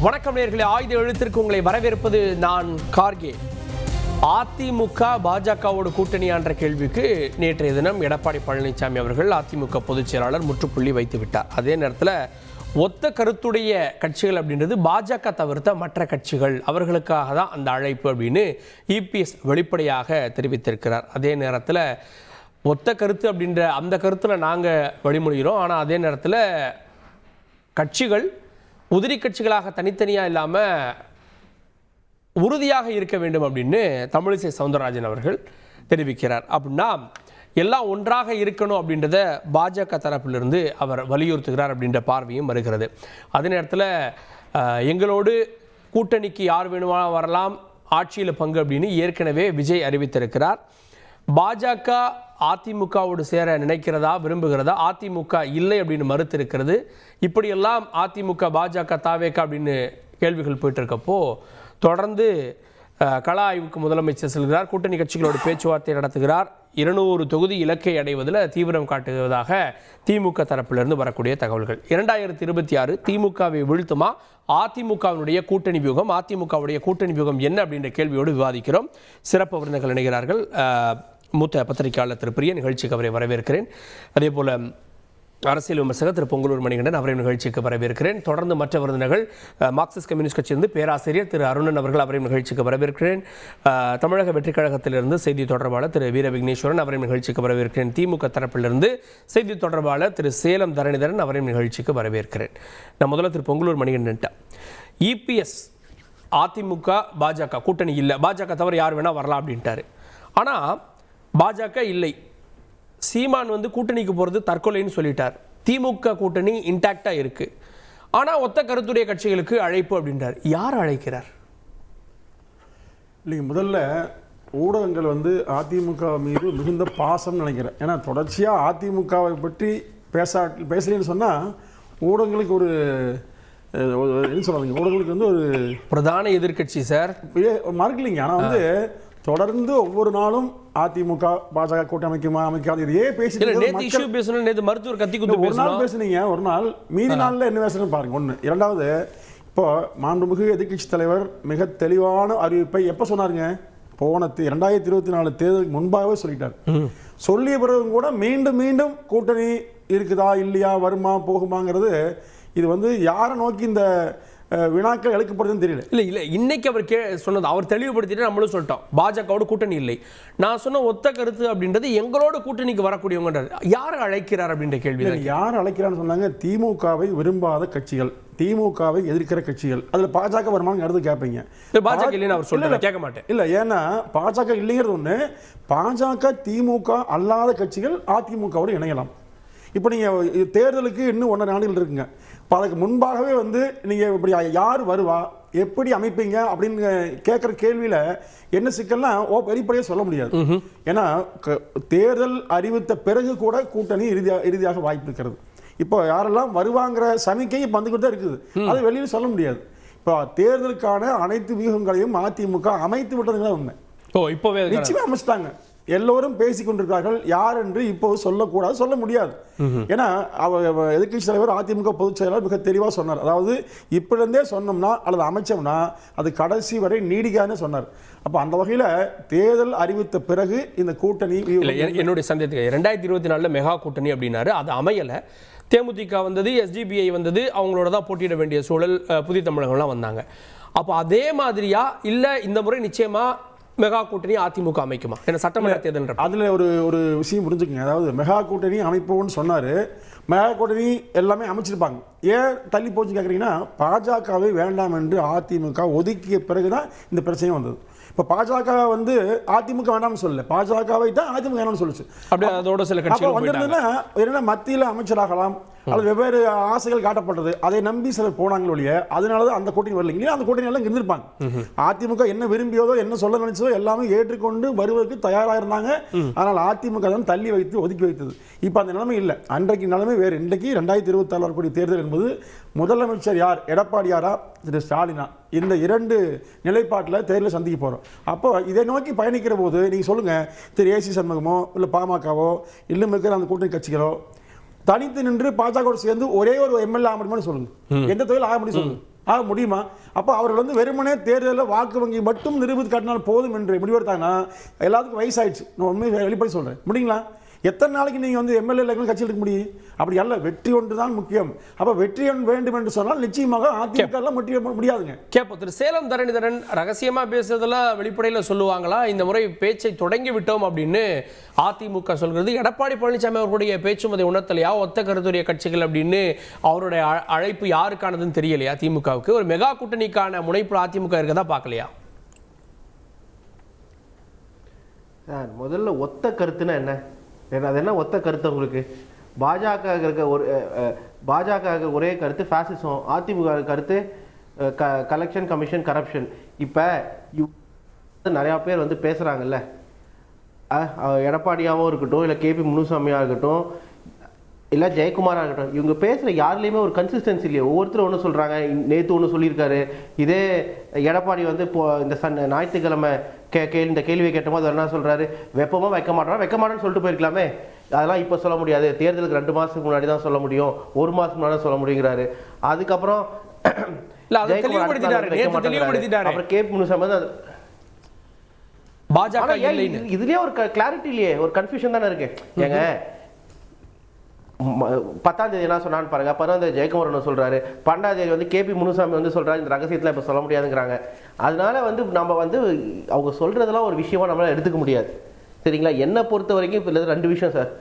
வணக்கம் நேயர்களே, ஆயுத எழுத்திற்கு உங்களை வரவேற்பது நான் கார்கே. அதிமுக பாஜகவோடு கூட்டணியான்ற கேள்விக்கு நேற்றைய தினம் எடப்பாடி பழனிசாமி அவர்கள் அதிமுக பொதுச் செயலாளர் முற்றுப்புள்ளி வைத்து விட்டார். அதே நேரத்தில் ஒத்த கருத்துடைய கட்சிகள் அப்படின்றது பாஜக தவிர்த்த மற்ற கட்சிகள், அவர்களுக்காக தான் அந்த அழைப்பு அப்படின்னு இபிஎஸ் வெளிப்படையாக தெரிவித்திருக்கிறார். அதே நேரத்தில் ஒத்த கருத்து அப்படின்ற அந்த கருத்தில் நாங்கள் வழிமொழிகிறோம். ஆனால் அதே நேரத்தில் கட்சிகள் உதிரி கட்சிகளாக தனித்தனியாக இல்லாமல் உறுதியாக இருக்க வேண்டும் அப்படின்னு தமிழிசை சவுந்தரராஜன் அவர்கள் தெரிவிக்கிறார். அப்படின்னா எல்லாம் ஒன்றாக இருக்கணும் அப்படின்றத பாஜக தரப்பிலிருந்து அவர் வலியுறுத்துகிறார் அப்படின்ற பார்வையும் வருகிறது. அதே நேரத்தில் எங்களோடு கூட்டணிக்கு யார் வேணுமா வரலாம், ஆட்சியில் பங்கு அப்படின்னு ஏற்கனவே விஜய் அறிவித்திருக்கிறார். பாஜக அதிமுகவோடு சேர நினைக்கிறதா, விரும்புகிறதா? அதிமுக இல்லை அப்படின்னு மறுத்திருக்கிறது. இப்படியெல்லாம் அதிமுக பாஜக தாவேக்கா அப்படின்னு கேள்விகள் போயிட்டு இருக்கப்போ தொடர்ந்து கள ஆய்வுக்கு முதலமைச்சர் செல்கிறார். கூட்டணி கட்சிகளோடு பேச்சுவார்த்தை நடத்துகிறார். 200 தொகுதி இலக்கை அடைவதில் தீவிரம் காட்டுவதாக திமுக தரப்பிலிருந்து வரக்கூடிய தகவல்கள். 2026 திமுகவை வீழ்த்துமா, அதிமுகவினுடைய கூட்டணி வியூகம், அதிமுகவுடைய கூட்டணி வியூகம் என்ன அப்படின்ற கேள்வியோடு விவாதிக்கிறோம். சிறப்பு விருந்தினர்கள் இணைகிறார்கள். மூத்த பத்திரிகையாளர் திரு பிரிய, நிகழ்ச்சிக்கு அவரை வரவேற்கிறேன். அதே போல அரசியல் விமர்சகர் திரு பொங்கலூர் மணிகண்டன், அவரை நிகழ்ச்சிக்கு வரவேற்கிறேன். தொடர்ந்து மற்ற விருந்தினர்கள் மார்க்சிஸ்ட் கம்யூனிஸ்ட் கட்சியிலிருந்து பேராசிரியர் திரு அருணன் அவர்கள், அவரையும் நிகழ்ச்சிக்கு வரவேற்கிறேன். தமிழக வெற்றிக் கழகத்திலிருந்து செய்தி தொடர்பாளர் திரு வீர விக்னேஸ்வரன், அவரையும் நிகழ்ச்சிக்கு வரவேற்கிறேன். திமுக தரப்பிலிருந்து செய்தி தொடர்பாளர் திரு சேலம் தரணிதரன், அவரையும் நிகழ்ச்சிக்கு வரவேற்கிறேன். நான் முதல்ல திரு பொங்கலூர் மணிகண்டன், இபிஎஸ் அதிமுக பாஜக கூட்டணி இல்லை, பாஜக தவிர யார் வேணால் வரலாம் அப்படின்ட்டாரு. ஆனால் பாஜக இல்லை, சீமான் கூட்டணிக்கு போகிறது தற்கொலைன்னு சொல்லிட்டார். திமுக கூட்டணி இன்டாக்டாக இருக்கு. ஆனால் ஒத்த கருத்துடைய கட்சிகளுக்கு அழைப்பு அப்படின்றார். யார் அழைக்கிறார்? இல்லைங்க, முதல்ல ஊடகங்கள் அதிமுக மீது மிகுந்த பாசம் நினைக்கிறேன். ஏன்னா தொடர்ச்சியாக அதிமுகவை பற்றி பேசலன்னு சொன்னால் ஊடகங்களுக்கு ஒரு என்ன சொல்கிறாங்க, ஊடகங்களுக்கு ஒரு பிரதான எதிர்கட்சி சார் மறுக்கலைங்க. ஆனால் தொடர்ந்து ஒவ்வொரு நாளும் அதிமுக பாஜக கூட்டணி அமைக்குமா அமைக்காது இதையே பேசணும். மருத்துவர் கத்தி குத்து ஒரு நாள் பேசுனீங்க, ஒரு நாள் மீதி நாளில் என்ன பேசணும்னு பாருங்க. ஒன்று. இரண்டாவது, இப்போ மாண்புமிகு எதிர்கட்சி தலைவர் மிக தெளிவான அறிவிப்பை எப்போ சொன்னாருங்க? போன 2024 தேர்தலுக்கு முன்பாகவே சொல்லிட்டார். சொல்லிய பிறகு கூட மீண்டும் மீண்டும் கூட்டணி இருக்குதா இல்லையா, வருமா போகுமாங்கிறது இது யாரை நோக்கி இந்த வினாக்கள் எழுக்கப்படுதுன்னு தெரியல. இல்லை இன்னைக்கு அவர் சொன்னது அவர் தெளிவுபடுத்திட்டு நம்மளும் சொல்லிட்டோம், பாஜகவோட கூட்டணி இல்லை. நான் சொன்ன ஒத்த கருத்து அப்படின்றது எங்களோட கூட்டணிக்கு வரக்கூடியவங்க. யார் அழைக்கிறார் அப்படின்ற கேள்வி. யார் அழைக்கிறான்னு சொன்னாங்க? திமுகவை விரும்பாத கட்சிகள், திமுகவை எதிர்க்கிற கட்சிகள். அதில் பாஜக வருமானம் எடுத்து கேட்பீங்க. பாஜக இல்லைன்னு அவர் சொல்ல கேட்க மாட்டேன். இல்லை, ஏன்னா பாஜக இல்லைங்கிறது ஒன்று. பாஜக திமுக அல்லாத கட்சிகள் அதிமுகவோடு இணையலாம். இப்போ நீங்கள் தேர்தலுக்கு இன்னும் 1.5 நாடுகள் இருக்குங்க. இப்போ அதுக்கு முன்பாகவே நீங்கள் இப்படி யார் வருவா, எப்படி அமைப்பீங்க அப்படின்னு கேட்குற கேள்வியில் என்ன சிக்கல்னா வெளிப்படையாக சொல்ல முடியாது. ஏன்னா தேர்தல் அறிவித்த பிறகு கூட கூட்டணி இறுதியாக வாய்ப்பு இருக்கிறது. இப்போ யாரெல்லாம் வருவாங்கிற சமிக்கை வந்துக்கிட்டு தான் இருக்குது. அது வெளியில் சொல்ல முடியாது. இப்போ தேர்தலுக்கான அனைத்து வியூகங்களையும் அதிமுக அமைத்து விட்டதுங்களா உண்மை. இப்போவே நிச்சயமாக அமைச்சிட்டாங்க. எல்லோரும் பேசிக் கொண்டிருக்கிறார்கள். யார் என்று இப்போ சொல்லக்கூடாது, சொல்ல முடியாது. ஏன்னா எதிர்கட்சி தலைவர் அதிமுக பொதுச் செயலாளர் மிக தெளிவாக சொன்னார். அதாவது இப்படிருந்தே சொன்னோம்னா அல்லது அமைச்சோம்னா அது கடைசி வரை நீடிக்காதுன்னு சொன்னார். அப்போ அந்த வகையில் தேர்தல் அறிவித்த பிறகு இந்த கூட்டணி என்னுடைய சந்தேகத்துக்கு 2024 மெகா கூட்டணி அப்படின்னாரு, அது அமையலை. தேமுதிக வந்தது, எஸ்டிபிஐ வந்தது, அவங்களோட தான் போட்டியிட வேண்டிய சூழல், புதிய தமிழகம்லாம் வந்தாங்க. அப்போ அதே மாதிரியா இல்லை இந்த முறை நிச்சயமா மெகா கூட்டணி அதிமுக அமைக்குமா? ஏன்னா சட்டமன்ற தேர்தல் அதில் ஒரு விஷயம் புரிஞ்சுக்குங்க. அதாவது மெகா கூட்டணி அமைப்போம்னு சொன்னார். மெகா கூட்டணி எல்லாமே அமைச்சிருப்பாங்க. ஏன் தள்ளி போச்சு கேட்குறீங்கன்னா, பாஜகவை வேண்டாம் என்று அதிமுக ஒதுக்கிய பிறகுதான் இந்த பிரச்சனையும் வந்தது. இப்போ பாஜக அதிமுக வேண்டாம்னு சொல்லல, பாஜகவை தான் அதிமுக வேண்டாம்னு சொல்லுச்சு. அப்படியே அதோட சில கட்சிகள் வந்திருந்ததுன்னா என்ன மத்தியில் அமைச்சராகலாம் அல்லது வெவ்வேறு ஆசைகள் காட்டப்பட்டது, அதை நம்பி சிலர் போனாங்களோ இல்லையா, அதனாலதான் அந்த கூட்டணி வரலைங்க. அந்த கூட்டணி எல்லாம் இருந்திருப்பாங்க. அதிமுக என்ன விரும்பியதோ என்ன சொல்ல நினைச்சதோ எல்லாமே ஏற்றுக்கொண்டு வருவதற்கு தயாராக இருந்தாங்க. ஆனால் அதிமுக தான் தள்ளி வைத்து ஒதுக்கி வைத்தது. இப்போ அந்த நிலைமை இல்லை. அன்றைக்கு நிலைமை வேறு. இன்றைக்கு 2024 வரக்கூடிய தேர்தல் என்பது முதலமைச்சர் யார், எடப்பாடியாரா திரு ஸ்டாலினா, இந்த 2 நிலைப்பாட்டில் தேர்தலை சந்திக்க போகிறோம். அப்போ இதை நோக்கி பயணிக்கிற போது நீங்கள் சொல்லுங்கள், திரு ஏசி சண்முகமோ இல்லை பாமகவோ இல்லை இருக்கிற அந்த கூட்டணி கட்சிகளோ தனித்து நின்று பாஜக சேர்ந்து ஒரே ஒரு எம்எல்ஏ ஆக முடியுமான்னு சொல்லுங்க. எந்த தொழில் ஆக முடியும் சொல்லுங்க. ஆக முடியுமா? அப்போ அவர்கள் வந்து வெறுமனே தேர்தலில் வாக்கு வங்கி மட்டும் நிரூபித்து காட்டினால் போதும் என்று முடிவெடுத்தாங்கன்னா எல்லாத்துக்கும் வயசாயிடுச்சு. நான் உண்மையை வெளிப்படை சொல்கிறேன். முடியுங்களா? எத்தனை நாளைக்கு நீங்கள் வந்து எம்எல்ஏ கட்சியில் இருக்க முடியும்? அப்படி அல்ல, வெற்றி ஒன்று தான் முக்கியம். அப்போ வெற்றி வேண்டும் என்று சொன்னால் நிச்சயமாக அதிமுக முடியாதுங்க. கேப்போ திரு சேலம் தரணிதரன் ரகசியமா பேசுறதெல்லாம் வெளிப்படையில் சொல்லுவாங்களா? இந்த முறை பேச்சை தொடங்கி விட்டோம் அப்படின்னு அதிமுக சொல்கிறது. எடப்பாடி பழனிசாமி அவர்களுடைய பேச்சுமதை உணர்த்தலையா? ஒத்த கருத்துடைய கட்சிகள் அப்படின்னு அவருடைய அழைப்பு யாருக்கானதுன்னு தெரியலையா? திமுகவுக்கு ஒரு மெகா கூட்டணிக்கான முனைப்பு அதிமுக இருக்கதா பார்க்கலையா? சார், முதல்ல ஒத்த கருத்துன்னா என்ன? அது என்ன ஒத்த கருத்து உங்களுக்கு? பாஜக இருக்க ஒரே கருத்து ஃபேசிசம், அதிமுக கருத்து கலெக்ஷன் கமிஷன் கரப்ஷன். இப்போ நிறையா பேர் வந்து பேசுகிறாங்கல்ல, எடப்பாடியாகவும் இருக்கட்டும், இல்லை கேபி முனுசாமியாக இருக்கட்டும், இல்லை ஜெயக்குமாராக இருக்கட்டும், இவங்க பேசுகிற யாருலேயுமே ஒரு கன்சிஸ்டன்சி இல்லையா? ஒவ்வொருத்தரும் ஒன்று சொல்கிறாங்க. நேற்று ஒன்று சொல்லியிருக்காரு. இதே எடப்பாடி வந்து இப்போ இந்த ஞாயிற்றுக்கிழமை இந்த கேள்வியை கேட்டபோது என்ன சொல்கிறாரு? வெப்பமாக வைக்க மாட்டேன்னு சொல்லிட்டு போயிருக்கலாமே. அதெல்லாம் இப்போ சொல்ல முடியாது, தேர்தலுக்கு 2 மாதத்துக்கு முன்னாடி தான் சொல்ல முடியும், 1 மாதத்துக்கு முன்னாடி சொல்ல முடியுங்கிறாரு. அதுக்கப்புறம் அப்புறம் கேபி முனுசாமி பாஜக இதுலயே ஒரு கிளாரிட்டி இல்லையே, ஒரு கன்ஃபியூஷன் தானே இருக்கு. ஏங்க 10ஆம் தேதி என்ன சொன்னான்னு பாருங்க. 11ஆம் தேதி ஜெயக்குமார் சொல்றாரு, 12ஆம் தேதி வந்து கேபி முனுசாமி வந்து சொல்றாரு இந்த ரகசியத்தில் இப்போ சொல்ல முடியாதுங்கிறாங்க. அதனால வந்து நம்ம வந்து அவங்க சொல்றதெல்லாம் ஒரு விஷயமா நம்மளால எடுத்துக்க முடியாது. சரிங்களா? என்னை பொறுத்த வரைக்கும் இப்போ 2 விஷயம் சார்.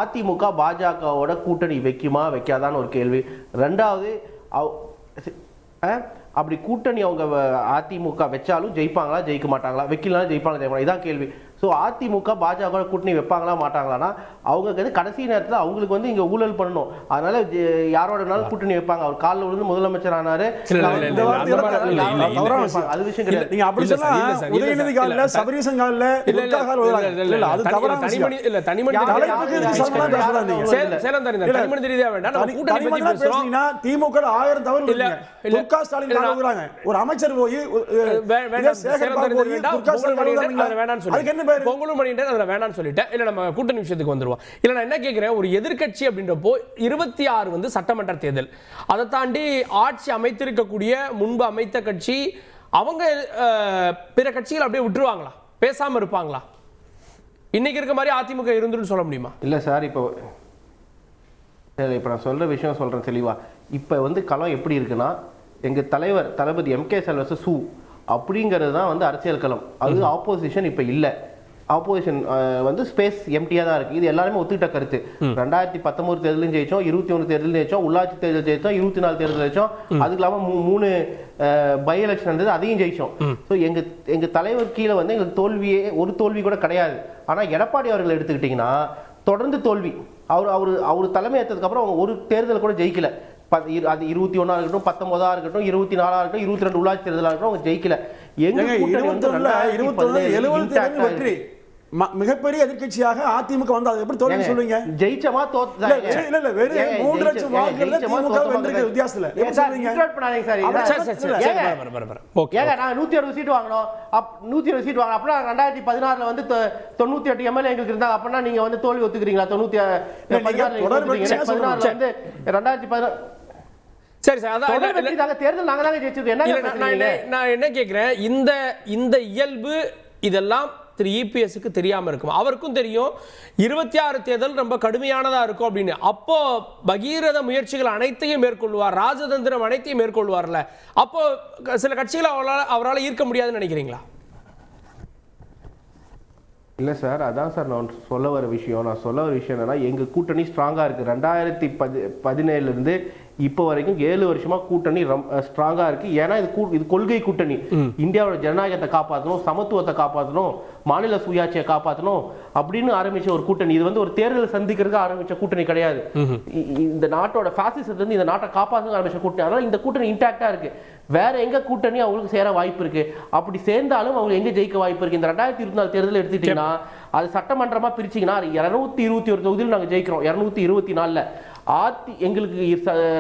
அதிமுக பாஜகவோட கூட்டணி வைக்குமா வைக்காதான்னு ஒரு கேள்வி. 2வது அப்படி கூட்டணி அவங்க அதிமுக வச்சாலும் ஜெயிப்பாங்களா ஜெயிக்க மாட்டாங்களா, வைக்கலாம் ஜெயிப்பாங்களா, இதான் கேள்வி. ஸோ அதிமுக பாஜக கூட்டணி வைப்பாங்களா மாட்டாங்களான்னா அவங்க கடைசி நேரத்தில் அவங்களுக்கு வந்து இங்கே ஊழல் பண்ணணும். அதனால யாரோடனாலும் கூட்டணி வைப்பாங்க. அவர் காலில் விழுந்து முதலமைச்சர் ஆனாரு. அது விஷயம் கிடையாது. திமுக 1000 தவறு ஒரு அமைச்சர் போய் வேணாம்னு சொல்லிட்டேன். இல்ல நம்ம கூட்டணி விஷயத்துக்கு வந்துருவோம். இல்ல நான் என்ன கேட்கிறேன், ஒரு எதிர்க்கட்சி அப்படின்றப்போ 26 வந்து சட்டமன்ற தேர்தல், அதை தாண்டி ஆட்சி அமைத்திருக்கக்கூடிய முன்பு அமைத்த கட்சி அவங்க பிற கட்சிகள் அப்படியே விட்டுருவாங்களா, பேசாம இருப்பாங்களா? இன்னைக்கு இருக்க மாதிரி அதிமுக இருந்துன்னு சொல்ல முடியுமா? இல்ல சார், இப்போ நான் சொல்ற விஷயம் சொல்றேன் தெளிவா. இப்ப வந்து களம் எப்படி இருக்குன்னா, எங்க தலைவர் தளபதி MK ஸ்டாலின் சூ அப்படிங்கிறது தான் வந்து அரசியல் களம். அது ஆப்போசிஷன் இப்போ இல்லை. ஆப்போசிஷன் வந்து ஸ்பேஸ் எம்டியாக தான் இருக்குது. இது எல்லாருமே ஒத்துக்கிட்ட கருத்து. 2019 தேர்தலும் ஜெயிச்சோம், 21 தேர்தலும் ஜெயிச்சோம், உள்ளாட்சி தேர்தல் ஜெயிச்சோம், 24 தேர்தல் ஜெயிச்சோம். அதுக்கு இல்லாமல் 3 பை எலெக்ஷன் இருந்தது, அதையும் ஜெயிச்சோம். ஸோ எங்கள் தலைவர் கீழே வந்து எங்களுக்கு ஒரு தோல்வி கூட கிடையாது. ஆனால் எடப்பாடி அவர்கள் எடுத்துக்கிட்டிங்கன்னா தொடர்ந்து தோல்வி. அவர் தலைமை ஏற்றதுக்கப்புறம் அவங்க ஒரு தேர்தல் கூட ஜெயிக்கல. அது 21 இருக்கட்டும், 19 இருக்கட்டும், 24 இருக்கட்டும், 22 உள்ளாட்சி தேர்தலாக இருக்கட்டும், அவங்க ஜெயிக்கல. வெற்றி மிகப்பெரிய எதிர்க்கட்சியாக அதிமுக வந்து அதை எப்படி தோல்வி சொல்லுவீங்க? ஜெயிச்சமா தோத்தா? இல்ல இல்ல, வெறும் 3 லட்சம் வாக்குகள்ல திமுக வென்றிருக்க வித்தியாசத்துல எப்படி சொல்றீங்க? ஏங்க நான் 160 சீட் வாங்கணும், 160 சீட் வாங்கணும். அப்பனா 2016ல வந்து 98 எம்எல்ஏ எங்களுக்கு இருந்தாங்க. அப்பனா நீங்க வந்து தோல்வி ஒத்துக்கிறீங்களா? 2016ல வந்து 2016 சரி சார், அதான் தேர்தல் நாங்க தாங்க ஜெயிச்சிருக்கோம். நான் என்ன கேட்கிறேன், இந்த இயல்பு இதெல்லாம் திரு இபிஎஸ்க்கு தெரியாம இருக்கும். அவருக்கும் தெரியும் 26 தேர்தல் ரொம்ப கடுமையானதா இருக்கும் அப்படின்னு. அப்போ பகீரத முயற்சிகள் அனைத்தையும் மேற்கொள்வார், ராஜதந்திரம் அனைத்தையும் மேற்கொள்வார்ல. அப்போ சில கட்சிகளை அவரால் ஈர்க்க முடியாதுன்னு நினைக்கிறீங்களா? இல்லை சார், அதான் சார் நான் சொல்ல வர விஷயம் என்னன்னா, எங்கள் கூட்டணி ஸ்ட்ராங்காக இருக்குது. 2017 இப்போ வரைக்கும் 7 வருஷமா கூட்டணி ஸ்ட்ராங்கா இருக்கு. ஏன்னா இது கொள்கை கூட்டணி. இந்தியாவோட ஜனநாயகத்தை காப்பாற்றணும், சமத்துவத்தை காப்பாற்றணும், மாநில சுயாட்சியை காப்பாற்றணும் அப்படின்னு ஆரம்பிச்ச ஒரு கூட்டணி. இது வந்து ஒரு தேர்தல் சந்திக்கிறதுக்கு ஆரம்பிச்ச கூட்டணி கிடையாது. இந்த நாட்டோட பாசிசத்துல இருந்து இந்த நாட்டை காப்பாற்ற ஆரம்பிச்ச கூட்டணி. அதனால இந்த கூட்டணி இன்டாக்டா இருக்கு. வேற எங்க கூட்டணி அவங்களுக்கு சேர வாய்ப்பு இருக்கு? அப்படி சேர்ந்தாலும் அவங்க எங்க ஜெயிக்க வாய்ப்பு இருக்கு? இந்த 2024 தேர்தல் எடுத்துட்டீங்கன்னா, அது சட்டமன்றமா பிரிச்சிங்கன்னா 221 தொகுதியில் நாங்கள் ஜெயிக்கிறோம். 224ல எங்களுக்கு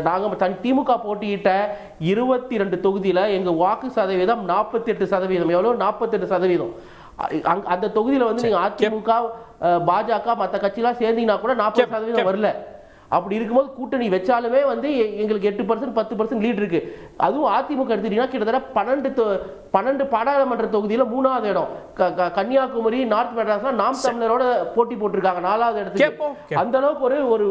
நாங்கள் திமுக போட்டியிட்ட 22 தொகுதியில் எங்கள் வாக்கு சதவீதம் 48%. எவ்வளோ? 48%. அந்த தொகுதியில் வந்து நீங்கள் அதிமுக பாஜக மற்ற கட்சியெல்லாம் சேர்ந்தீங்கன்னா கூட 40% வரல. அப்படி இருக்கும்போது கூட்டணி வச்சாலுமே வந்து எங்களுக்கு 8% 10% லீட் இருக்கு. அதுவும் அதிமுக எடுத்துட்டீங்கன்னா கிட்டத்தட்ட 12 பாராளுமன்ற தொகுதியில 3வது இடம். கன்னியாகுமரி, நார்த் மெட்ராஸ்ல நாம் தமிழரோட போட்டி போட்டிருக்காங்க 4வது இடத்துக்கு. அந்த அளவுக்கு ஒரு